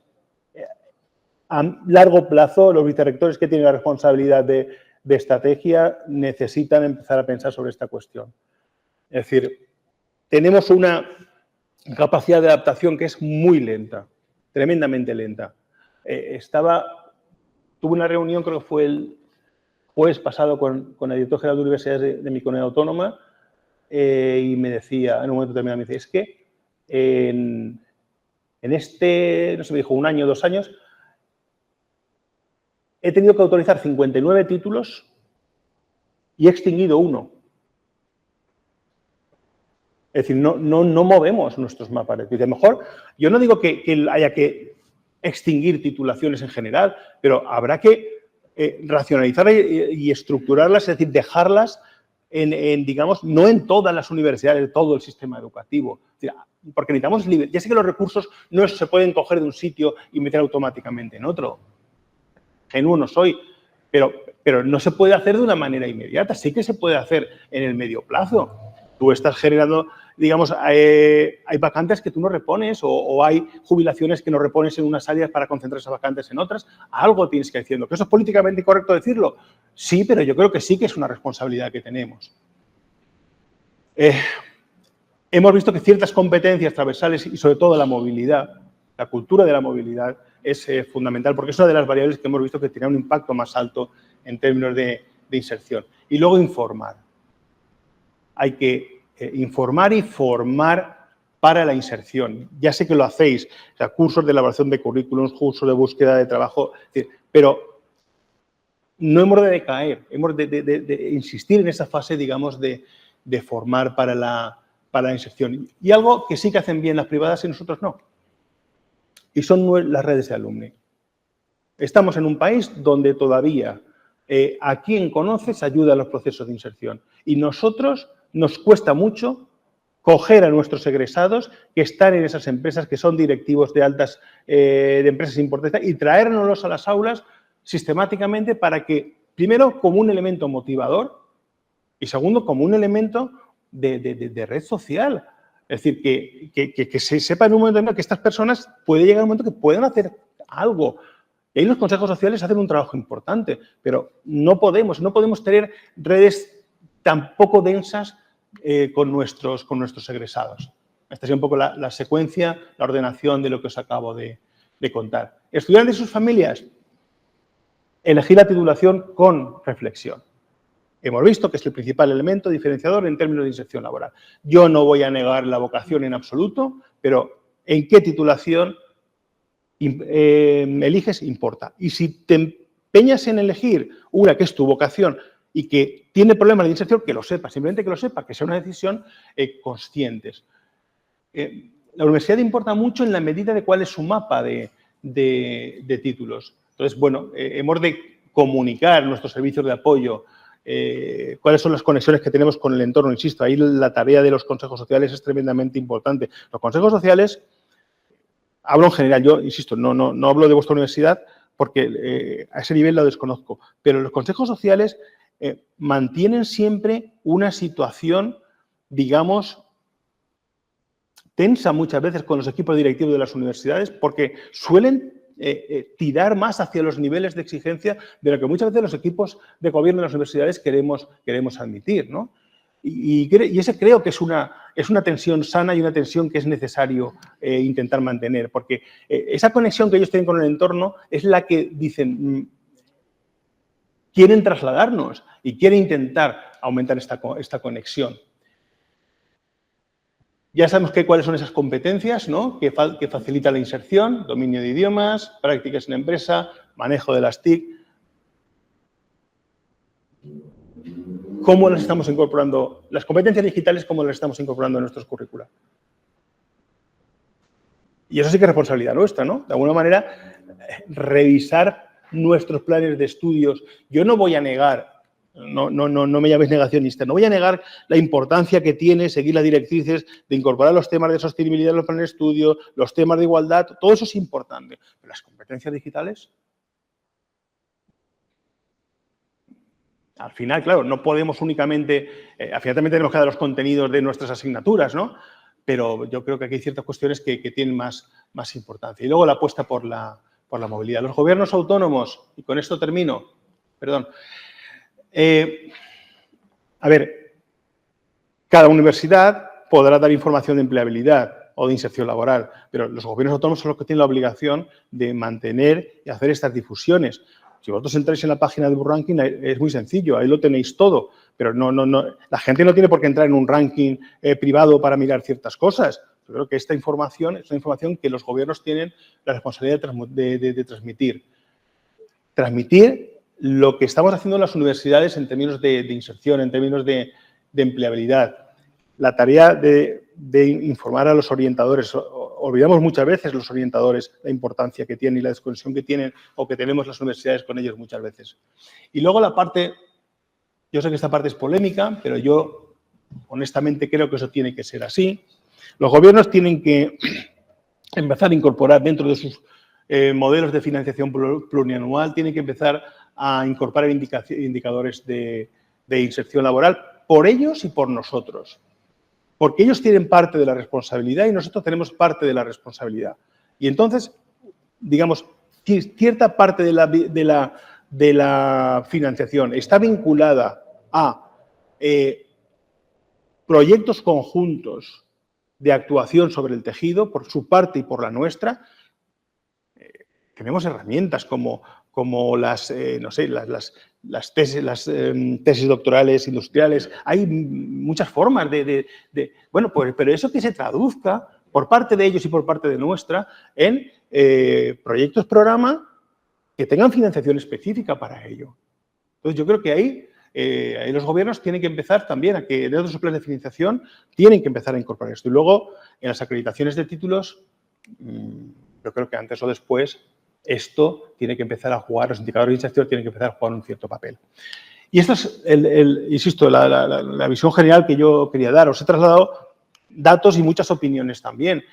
a largo plazo, los vicerrectores que tienen la responsabilidad de estrategia necesitan empezar a pensar sobre esta cuestión. Es decir, tenemos una capacidad de adaptación que es muy lenta, tremendamente lenta. Tuve una reunión, creo que fue el jueves pasado, con el director general de universidades de mi comunidad autónoma y me decía, en un momento determinado, me dice, es que en este, no sé, me dijo, 1 año, 2 años, he tenido que autorizar 59 títulos y he extinguido 1. Es decir, no movemos nuestros mapas. A lo mejor, yo no digo que haya que extinguir titulaciones en general, pero habrá que racionalizar y estructurarlas, es decir, dejarlas digamos, no en todas las universidades, en todo el sistema educativo. Es decir, porque necesitamos libertad. Ya sé que los recursos no se pueden coger de un sitio y meter automáticamente en otro. Genuino no soy, pero no se puede hacer de una manera inmediata. Sí que se puede hacer en el medio plazo. Tú estás generando, digamos, hay vacantes que tú no repones o hay jubilaciones que no repones en unas áreas para concentrar esas vacantes en otras. Algo tienes que ir haciendo. ¿Que eso es políticamente incorrecto decirlo? Sí, pero yo creo que sí que es una responsabilidad que tenemos. Hemos visto que ciertas competencias transversales y sobre todo la movilidad, la cultura de la movilidad, es fundamental porque es una de las variables que hemos visto que tiene un impacto más alto en términos de inserción. Y luego informar. Hay que informar y formar para la inserción. Ya sé que lo hacéis, o sea, cursos de elaboración de currículums, cursos de búsqueda de trabajo, pero no hemos de decaer, hemos de insistir en esa fase, digamos, de formar para la inserción. Y algo que sí que hacen bien las privadas y nosotros no. Y son las redes de alumni. Estamos en un país donde todavía a quien conoces ayuda a los procesos de inserción. Y nosotros nos cuesta mucho coger a nuestros egresados que están en esas empresas, que son directivos de empresas importantes, y traérnoslos a las aulas sistemáticamente para que, primero, como un elemento motivador y, segundo, como un elemento de red social. Es decir, que se sepa en un momento en que estas personas puede llegar un momento que puedan hacer algo. Y ahí los consejos sociales hacen un trabajo importante, pero no podemos tener redes tan poco densas con nuestros egresados. Esta es un poco la secuencia, la ordenación de lo que os acabo de contar. Estudiantes y sus familias, elegir la titulación con reflexión. Hemos visto que es el principal elemento diferenciador en términos de inserción laboral. Yo no voy a negar la vocación en absoluto, pero ¿en qué titulación eliges? Importa. Y si te empeñas en elegir una que es tu vocación y que tiene problemas de inserción, que lo sepa, simplemente que lo sepa, que sea una decisión conscientes. La universidad importa mucho en la medida de cuál es su mapa de títulos. Entonces, bueno, hemos de comunicar nuestros servicios de apoyo, cuáles son las conexiones que tenemos con el entorno. Insisto, ahí la tarea de los consejos sociales es tremendamente importante. Los consejos sociales, hablo en general, yo insisto, no hablo de vuestra universidad porque a ese nivel lo desconozco, pero los consejos sociales mantienen siempre una situación, digamos, tensa muchas veces con los equipos directivos de las universidades porque suelen tirar más hacia los niveles de exigencia de lo que muchas veces los equipos de gobierno de las universidades queremos admitir, ¿no? Y ese creo que es una tensión sana y una tensión que es necesario intentar mantener, porque esa conexión que ellos tienen con el entorno es la que dicen, quieren trasladarnos y quieren intentar aumentar esta conexión. Ya sabemos cuáles son esas competencias, ¿no? que facilitan la inserción, dominio de idiomas, prácticas en empresa, manejo de las TIC. ¿Cómo las estamos incorporando? Las competencias digitales, ¿cómo las estamos incorporando en nuestros currícula? Y eso sí que es responsabilidad nuestra, ¿no? De alguna manera, revisar nuestros planes de estudios. Yo no voy a negar, no me llaméis negacionista, no voy a negar la importancia que tiene seguir las directrices de incorporar los temas de sostenibilidad en los planes de estudio, los temas de igualdad, todo eso es importante. Pero las competencias digitales, al final, claro, no podemos únicamente, al final también tenemos que dar los contenidos de nuestras asignaturas, ¿no? Pero yo creo que aquí hay ciertas cuestiones que tienen más importancia. Y luego la apuesta por la movilidad. Los gobiernos autónomos, y con esto termino, perdón. A ver, cada universidad podrá dar información de empleabilidad o de inserción laboral, pero los gobiernos autónomos son los que tienen la obligación de mantener y hacer estas difusiones. Si vosotros entráis en la página de Burranking, es muy sencillo, ahí lo tenéis todo, pero la gente no tiene por qué entrar en un ranking privado para mirar ciertas cosas. Yo creo que esta información es una información que los gobiernos tienen la responsabilidad de transmitir. Transmitir lo que estamos haciendo en las universidades en términos de inserción, en términos de empleabilidad. La tarea de informar a los orientadores. Olvidamos muchas veces los orientadores la importancia que tienen y la desconexión que tienen o que tenemos las universidades con ellos muchas veces. Y luego la parte, yo sé que esta parte es polémica, pero yo honestamente creo que eso tiene que ser así. Los gobiernos tienen que empezar a incorporar dentro de sus modelos de financiación plurianual, tienen que empezar a incorporar indicadores de inserción laboral por ellos y por nosotros. Porque ellos tienen parte de la responsabilidad y nosotros tenemos parte de la responsabilidad. Y entonces, digamos, cierta parte de la financiación está vinculada a proyectos conjuntos de actuación sobre el tejido, por su parte y por la nuestra. Tenemos herramientas como las, no sé, las tesis doctorales industriales. Hay muchas formas bueno, pues, pero eso que se traduzca por parte de ellos y por parte de nuestra en proyectos programa que tengan financiación específica para ello. Entonces, yo creo que ahí los gobiernos tienen que empezar también a que dentro de sus planes de financiación tienen que empezar a incorporar esto. Y luego, en las acreditaciones de títulos, yo creo que antes o después esto tiene que empezar a jugar, los indicadores de inserción tienen que empezar a jugar un cierto papel. Y esto es, insisto, la visión general que yo quería dar. Os he trasladado datos y muchas opiniones también.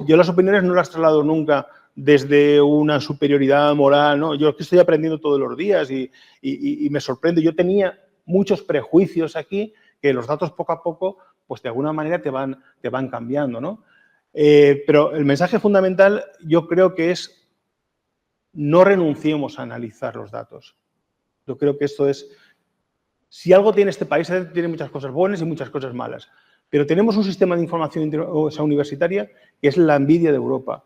Yo las opiniones no las traslado nunca desde una superioridad moral, ¿no? Yo estoy aprendiendo todos los días y me sorprende. Yo tenía muchos prejuicios aquí que los datos poco a poco, pues de alguna manera te van cambiando, ¿no? Pero el mensaje fundamental yo creo que es no renunciemos a analizar los datos. Yo creo que esto es, si algo tiene este país, tiene muchas cosas buenas y muchas cosas malas, pero tenemos un sistema de información universitaria que es la envidia de Europa.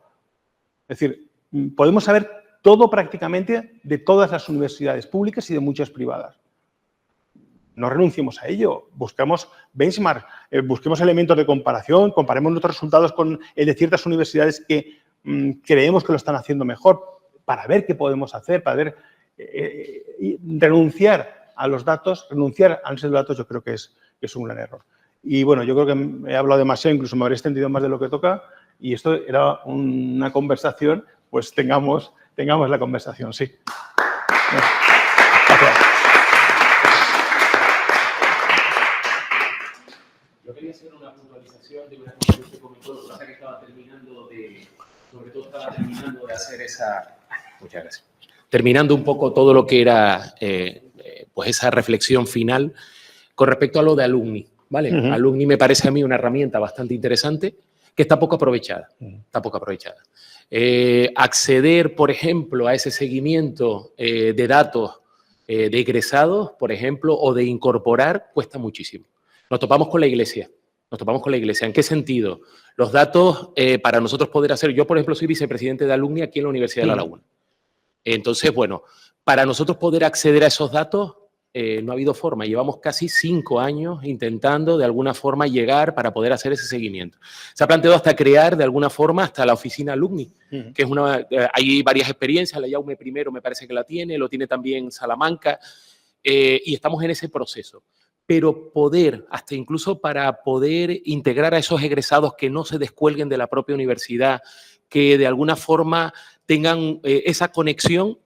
Es decir, podemos saber todo prácticamente de todas las universidades públicas y de muchas privadas. No renunciemos a ello, buscamos benchmark, busquemos elementos de comparación, comparemos nuestros resultados con el de ciertas universidades que creemos que lo están haciendo mejor, para ver qué podemos hacer, para ver, renunciar a los datos, renunciar al análisis de datos, yo creo que es un gran error. Y bueno, yo creo que he hablado demasiado, incluso me habré extendido más de lo que toca, y esto era una conversación, pues tengamos la conversación, sí. Gracias. Yo quería hacer una puntualización de una cosa que usted comentó, lo que pasa que estaba terminando de hacer esa... Muchas gracias. Terminando un poco todo lo que era pues esa reflexión final con respecto a lo de Alumni, ¿vale? Alumni me parece a mí una herramienta bastante interesante que está poco aprovechada. Está poco aprovechada. Acceder, por ejemplo, a ese seguimiento de datos de egresados, por ejemplo, o de incorporar, cuesta muchísimo. Nos topamos con la Iglesia. Nos topamos con la Iglesia. ¿En qué sentido? Los datos, para nosotros poder hacer... Yo, por ejemplo, soy vicepresidente de Alumni aquí en la Universidad de La Laguna. Entonces, bueno, para nosotros poder acceder a esos datos, no ha habido forma. Llevamos casi 5 años intentando, de alguna forma, llegar para poder hacer ese seguimiento. Se ha planteado hasta crear, de alguna forma, hasta la oficina Alumni, que es una... hay varias experiencias. La Jaume primero me parece que la tiene, lo tiene también Salamanca, y estamos en ese proceso. Pero poder, hasta incluso para poder integrar a esos egresados que no se descuelguen de la propia universidad, que de alguna forma tengan esa conexión,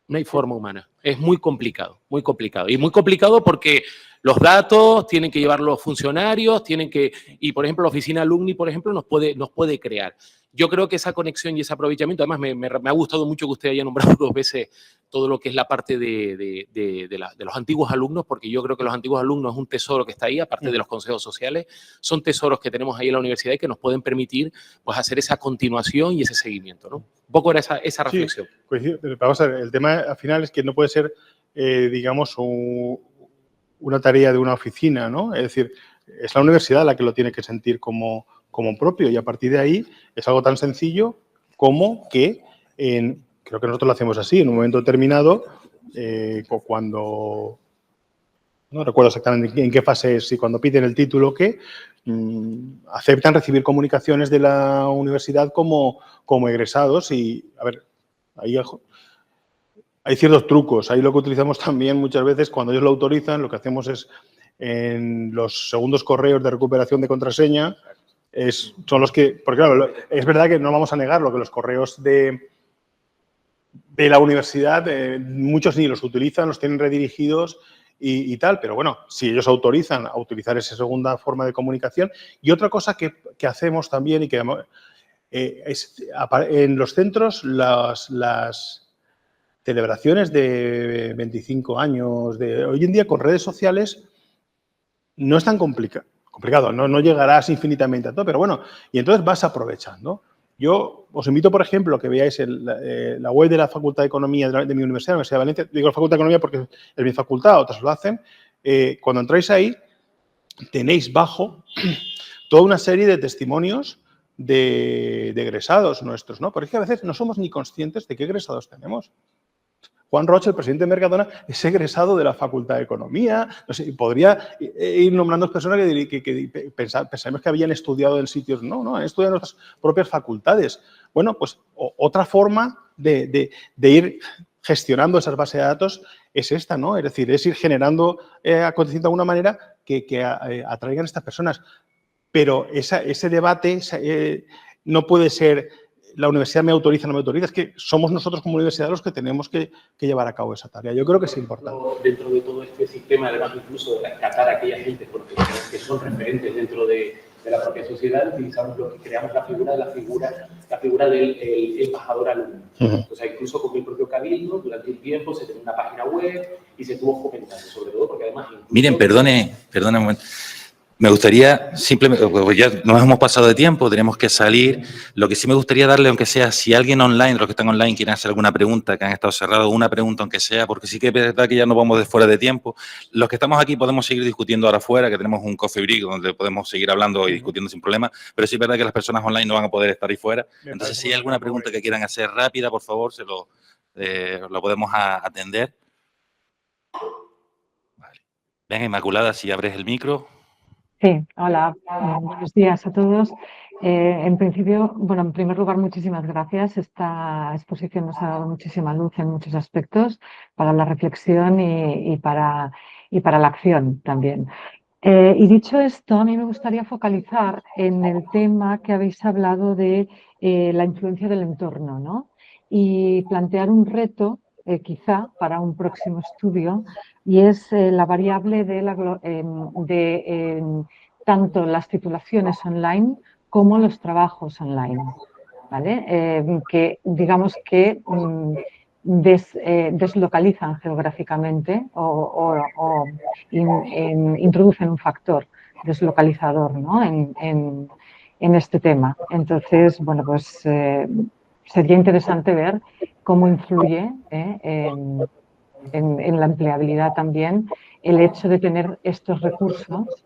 no hay forma humana. Es muy complicado, muy complicado. Y muy complicado porque los datos tienen que llevar los funcionarios, tienen que... Y, por ejemplo, la oficina Alumni, por ejemplo, nos puede crear. Yo creo que esa conexión y ese aprovechamiento, además me ha gustado mucho que usted haya nombrado 2 veces todo lo que es la parte de los antiguos alumnos, porque yo creo que los antiguos alumnos es un tesoro que está ahí, aparte de los consejos sociales, son tesoros que tenemos ahí en la universidad y que nos pueden permitir pues, hacer esa continuación y ese seguimiento, ¿no? Un poco era esa reflexión. Sí, coincido. Vamos a ver, el tema al final es que no puede ser, digamos, una tarea de una oficina, ¿no? Es decir, es la universidad la que lo tiene que sentir como propio y a partir de ahí es algo tan sencillo como que, creo que nosotros lo hacemos así, en un momento determinado, cuando, no recuerdo exactamente en qué fase es, si cuando piden el título o qué, aceptan recibir comunicaciones de la universidad como egresados y, a ver, ahí hay ciertos trucos. Ahí lo que utilizamos también muchas veces, cuando ellos lo autorizan, lo que hacemos es, en los segundos correos de recuperación de contraseña, son los que, porque claro, es verdad que no vamos a negarlo, que los correos de la universidad, muchos ni los utilizan, los tienen redirigidos y tal, pero bueno, si ellos autorizan a utilizar esa segunda forma de comunicación. Y otra cosa que hacemos también y que en los centros, las celebraciones de 25 años, de hoy en día con redes sociales, no es tan complicado, no llegarás infinitamente a todo, pero bueno, y entonces vas aprovechando. Yo os invito, por ejemplo, a que veáis la web de la Facultad de Economía de mi universidad, la Universidad de Valencia. Digo la Facultad de Economía porque es mi facultad, otras lo hacen. Cuando entráis ahí, tenéis bajo toda una serie de testimonios de egresados nuestros, ¿no? Porque es que a veces no somos ni conscientes de qué egresados tenemos. Juan Roche, el presidente de Mercadona, es egresado de la Facultad de Economía. No sé, podría ir nombrando personas que pensamos que habían estudiado en sitios. No, han estudiado en nuestras propias facultades. Bueno, pues otra forma de ir gestionando esas bases de datos es esta, ¿no? Es decir, es ir generando aconteciendo de alguna manera que atraigan a estas personas. Pero ese debate no puede ser... La universidad me autoriza, no me autoriza, es que somos nosotros como universidad los que tenemos que llevar a cabo esa tarea. Yo creo que es importante. Dentro de todo este sistema, además incluso de rescatar a aquella gente que son referentes dentro de la propia sociedad, utilizamos lo que creamos la figura del embajador alumno. Entonces, incluso con el propio Cabildo, durante un tiempo se tenía una página web y se estuvo fomentando, sobre todo porque además... Miren, perdone un momento. Me gustaría, simplemente, pues ya nos hemos pasado de tiempo, tenemos que salir. Lo que sí me gustaría darle, aunque sea, si alguien online, los que están online quieren hacer alguna pregunta, que han estado cerrados, una pregunta aunque sea, porque sí que es verdad que ya nos vamos de fuera de tiempo. Los que estamos aquí podemos seguir discutiendo ahora afuera, que tenemos un coffee break donde podemos seguir hablando y discutiendo sin problema, pero sí es verdad que las personas online no van a poder estar ahí fuera. Entonces, si hay alguna pregunta que quieran hacer rápida, por favor, lo podemos atender. Vale. Venga, Inmaculada, si abres el micro. Sí, hola, buenos días a todos. En principio, bueno, en primer lugar, muchísimas gracias. Esta exposición nos ha dado muchísima luz en muchos aspectos para la reflexión y para la acción también. Y dicho esto, a mí me gustaría focalizar en el tema que habéis hablado de la influencia del entorno, ¿no? Y plantear un reto, quizá, para un próximo estudio, y es la variable de tanto las titulaciones online como los trabajos online, ¿vale? Que digamos que deslocalizan geográficamente o introducen un factor deslocalizador, ¿no? en este tema. Entonces, bueno, pues sería interesante ver cómo influye en la empleabilidad también el hecho de tener estos recursos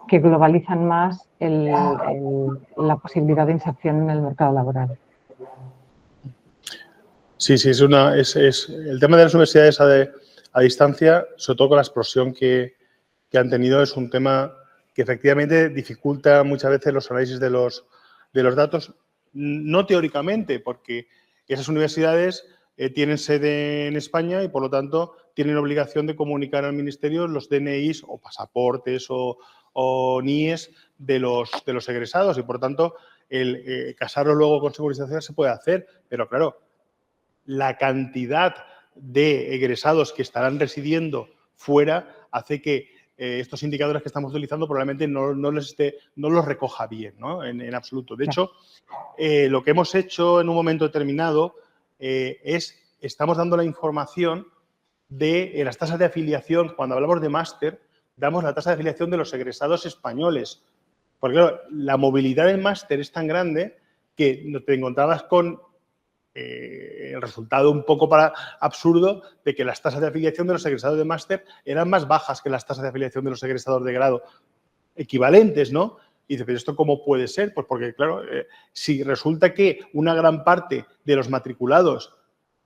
que globalizan más la posibilidad de inserción en el mercado laboral. Sí, el tema de las universidades a distancia, sobre todo con la explosión que han tenido, es un tema que efectivamente dificulta muchas veces los análisis de los datos, no teóricamente, porque esas universidades tienen sede en España y, por lo tanto, tienen obligación de comunicar al Ministerio los DNIs o pasaportes o NIEs de los egresados y, por lo tanto, el casarlo luego con seguridad social se puede hacer, pero claro, la cantidad de egresados que estarán residiendo fuera hace que estos indicadores que estamos utilizando probablemente no los recoja bien, ¿no? En absoluto. De hecho, lo que hemos hecho en un momento determinado estamos dando la información de las tasas de afiliación. Cuando hablamos de máster, damos la tasa de afiliación de los egresados españoles. Porque claro, la movilidad del máster es tan grande que te encontrabas con el resultado un poco absurdo de que las tasas de afiliación de los egresados de máster eran más bajas que las tasas de afiliación de los egresados de grado, equivalentes, ¿no? Y dice, pero ¿esto cómo puede ser? Pues porque, claro, si resulta que una gran parte de los matriculados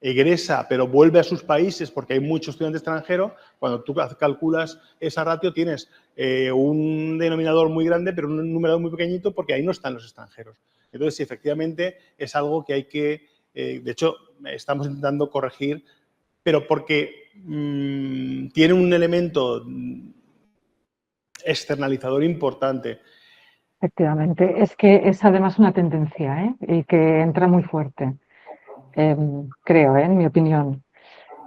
egresa, pero vuelve a sus países porque hay mucho estudiante extranjero, cuando tú calculas esa ratio tienes un denominador muy grande, pero un numerador muy pequeñito porque ahí no están los extranjeros. Entonces, sí, efectivamente, es algo que hay que... de hecho, estamos intentando corregir, pero porque tiene un elemento externalizador importante. Efectivamente, es que es además una tendencia y que entra muy fuerte, creo, en mi opinión.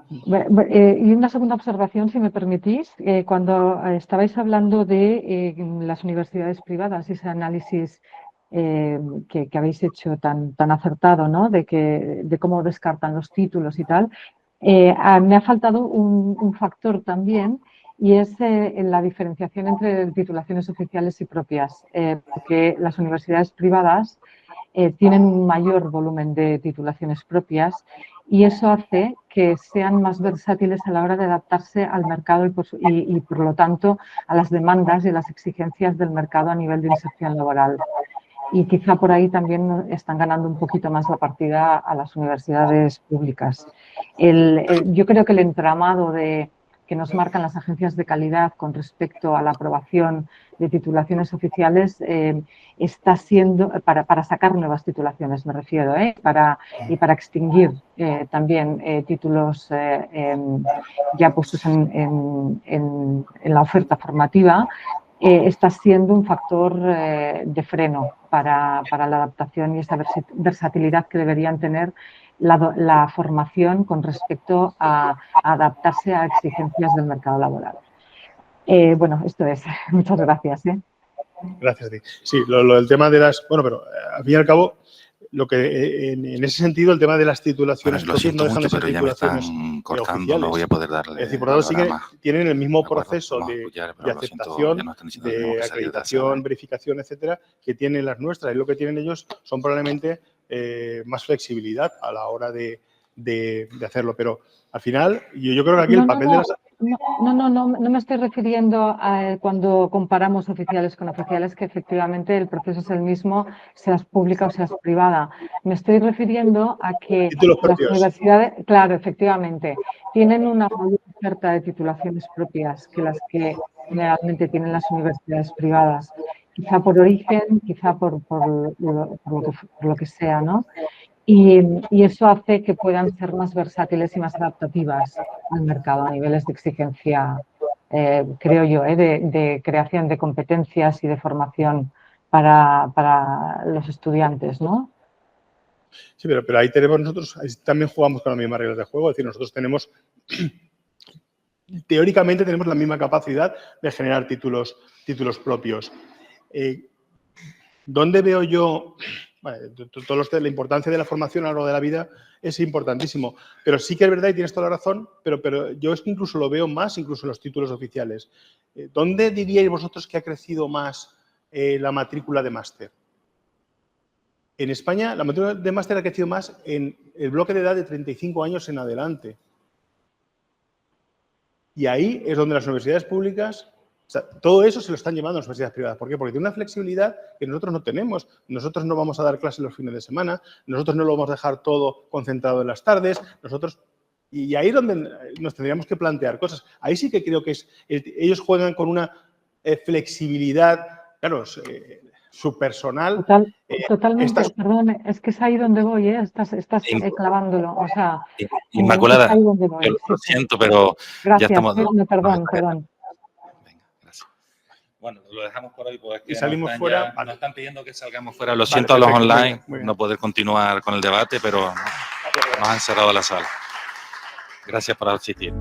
Y una segunda observación, si me permitís, cuando estabais hablando de las universidades privadas y ese análisis que habéis hecho tan acertado, ¿no? de cómo descartan los títulos y tal, me ha faltado un factor también, y es la diferenciación entre titulaciones oficiales y propias, porque las universidades privadas tienen un mayor volumen de titulaciones propias y eso hace que sean más versátiles a la hora de adaptarse al mercado y por lo tanto, a las demandas y las exigencias del mercado a nivel de inserción laboral. Y quizá por ahí también están ganando un poquito más la partida a las universidades públicas. Yo creo que el entramado que nos marcan las agencias de calidad con respecto a la aprobación de titulaciones oficiales está siendo, para sacar nuevas titulaciones me refiero, y para extinguir también títulos ya puestos en la oferta formativa, está siendo un factor de freno para la adaptación y esa versatilidad que deberían tener la formación con respecto a adaptarse a exigencias del mercado laboral. Bueno, esto es. Muchas gracias. Gracias a ti. Sí, lo del tema de las... Bueno, pero al fin y al cabo, lo que en ese sentido, el tema de las titulaciones Lo siento no dejan mucho, de ser pero ya me titulaciones están cortando, oficiales. no voy a poder darle. Es decir, por lo tanto, tienen el mismo proceso Vamos a de escuchar, pero lo aceptación, siento, ya nos están diciendo que tenemos de que salir de la acreditación, sala. verificación, etcétera, que tienen las nuestras. Y lo que tienen ellos son probablemente más flexibilidad a la hora de hacerlo. Pero al final, yo creo que aquí el papel de las... No me estoy refiriendo a cuando comparamos oficiales con oficiales, que efectivamente el proceso es el mismo, seas pública o seas privada. Me estoy refiriendo a que las universidades, claro, efectivamente, tienen una mayor oferta de titulaciones propias que las que generalmente tienen las universidades privadas. Quizá por origen, quizá por lo que sea, ¿no? Y eso hace que puedan ser más versátiles y más adaptativas al mercado a niveles de exigencia, creo yo, de creación de competencias y de formación para los estudiantes, ¿no? Sí, pero ahí tenemos nosotros, ahí también jugamos con las mismas reglas de juego. Es decir, nosotros tenemos, teóricamente tenemos la misma capacidad de generar títulos propios. ¿Dónde veo yo? La importancia de la formación a lo largo de la vida es importantísimo, pero sí que es verdad y tienes toda la razón, pero yo es que incluso lo veo más, incluso en los títulos oficiales. ¿Dónde diríais vosotros que ha crecido más la matrícula de máster? En España, la matrícula de máster ha crecido más en el bloque de edad de 35 años en adelante. Y ahí es donde las universidades públicas, o sea, todo eso se lo están llevando a las universidades privadas. ¿Por qué? Porque tiene una flexibilidad que nosotros no tenemos. Nosotros no vamos a dar clases los fines de semana, nosotros no lo vamos a dejar todo concentrado en las tardes, y ahí es donde nos tendríamos que plantear cosas. Ahí sí que creo que ellos juegan con una flexibilidad, claro, subpersonal. Totalmente, perdón, es que es ahí donde voy, estás clavándolo, o sea, Inmaculada, es ahí donde voy. yo lo siento, pero Gracias, ya estamos... perdón. Venga, gracias. Bueno, lo dejamos por ahí, porque es que y salimos fuera. nos están pidiendo que salgamos fuera. Lo siento a los perfecto, online, muy bien. no poder continuar con el debate, pero nos han cerrado la sala. Gracias por asistir.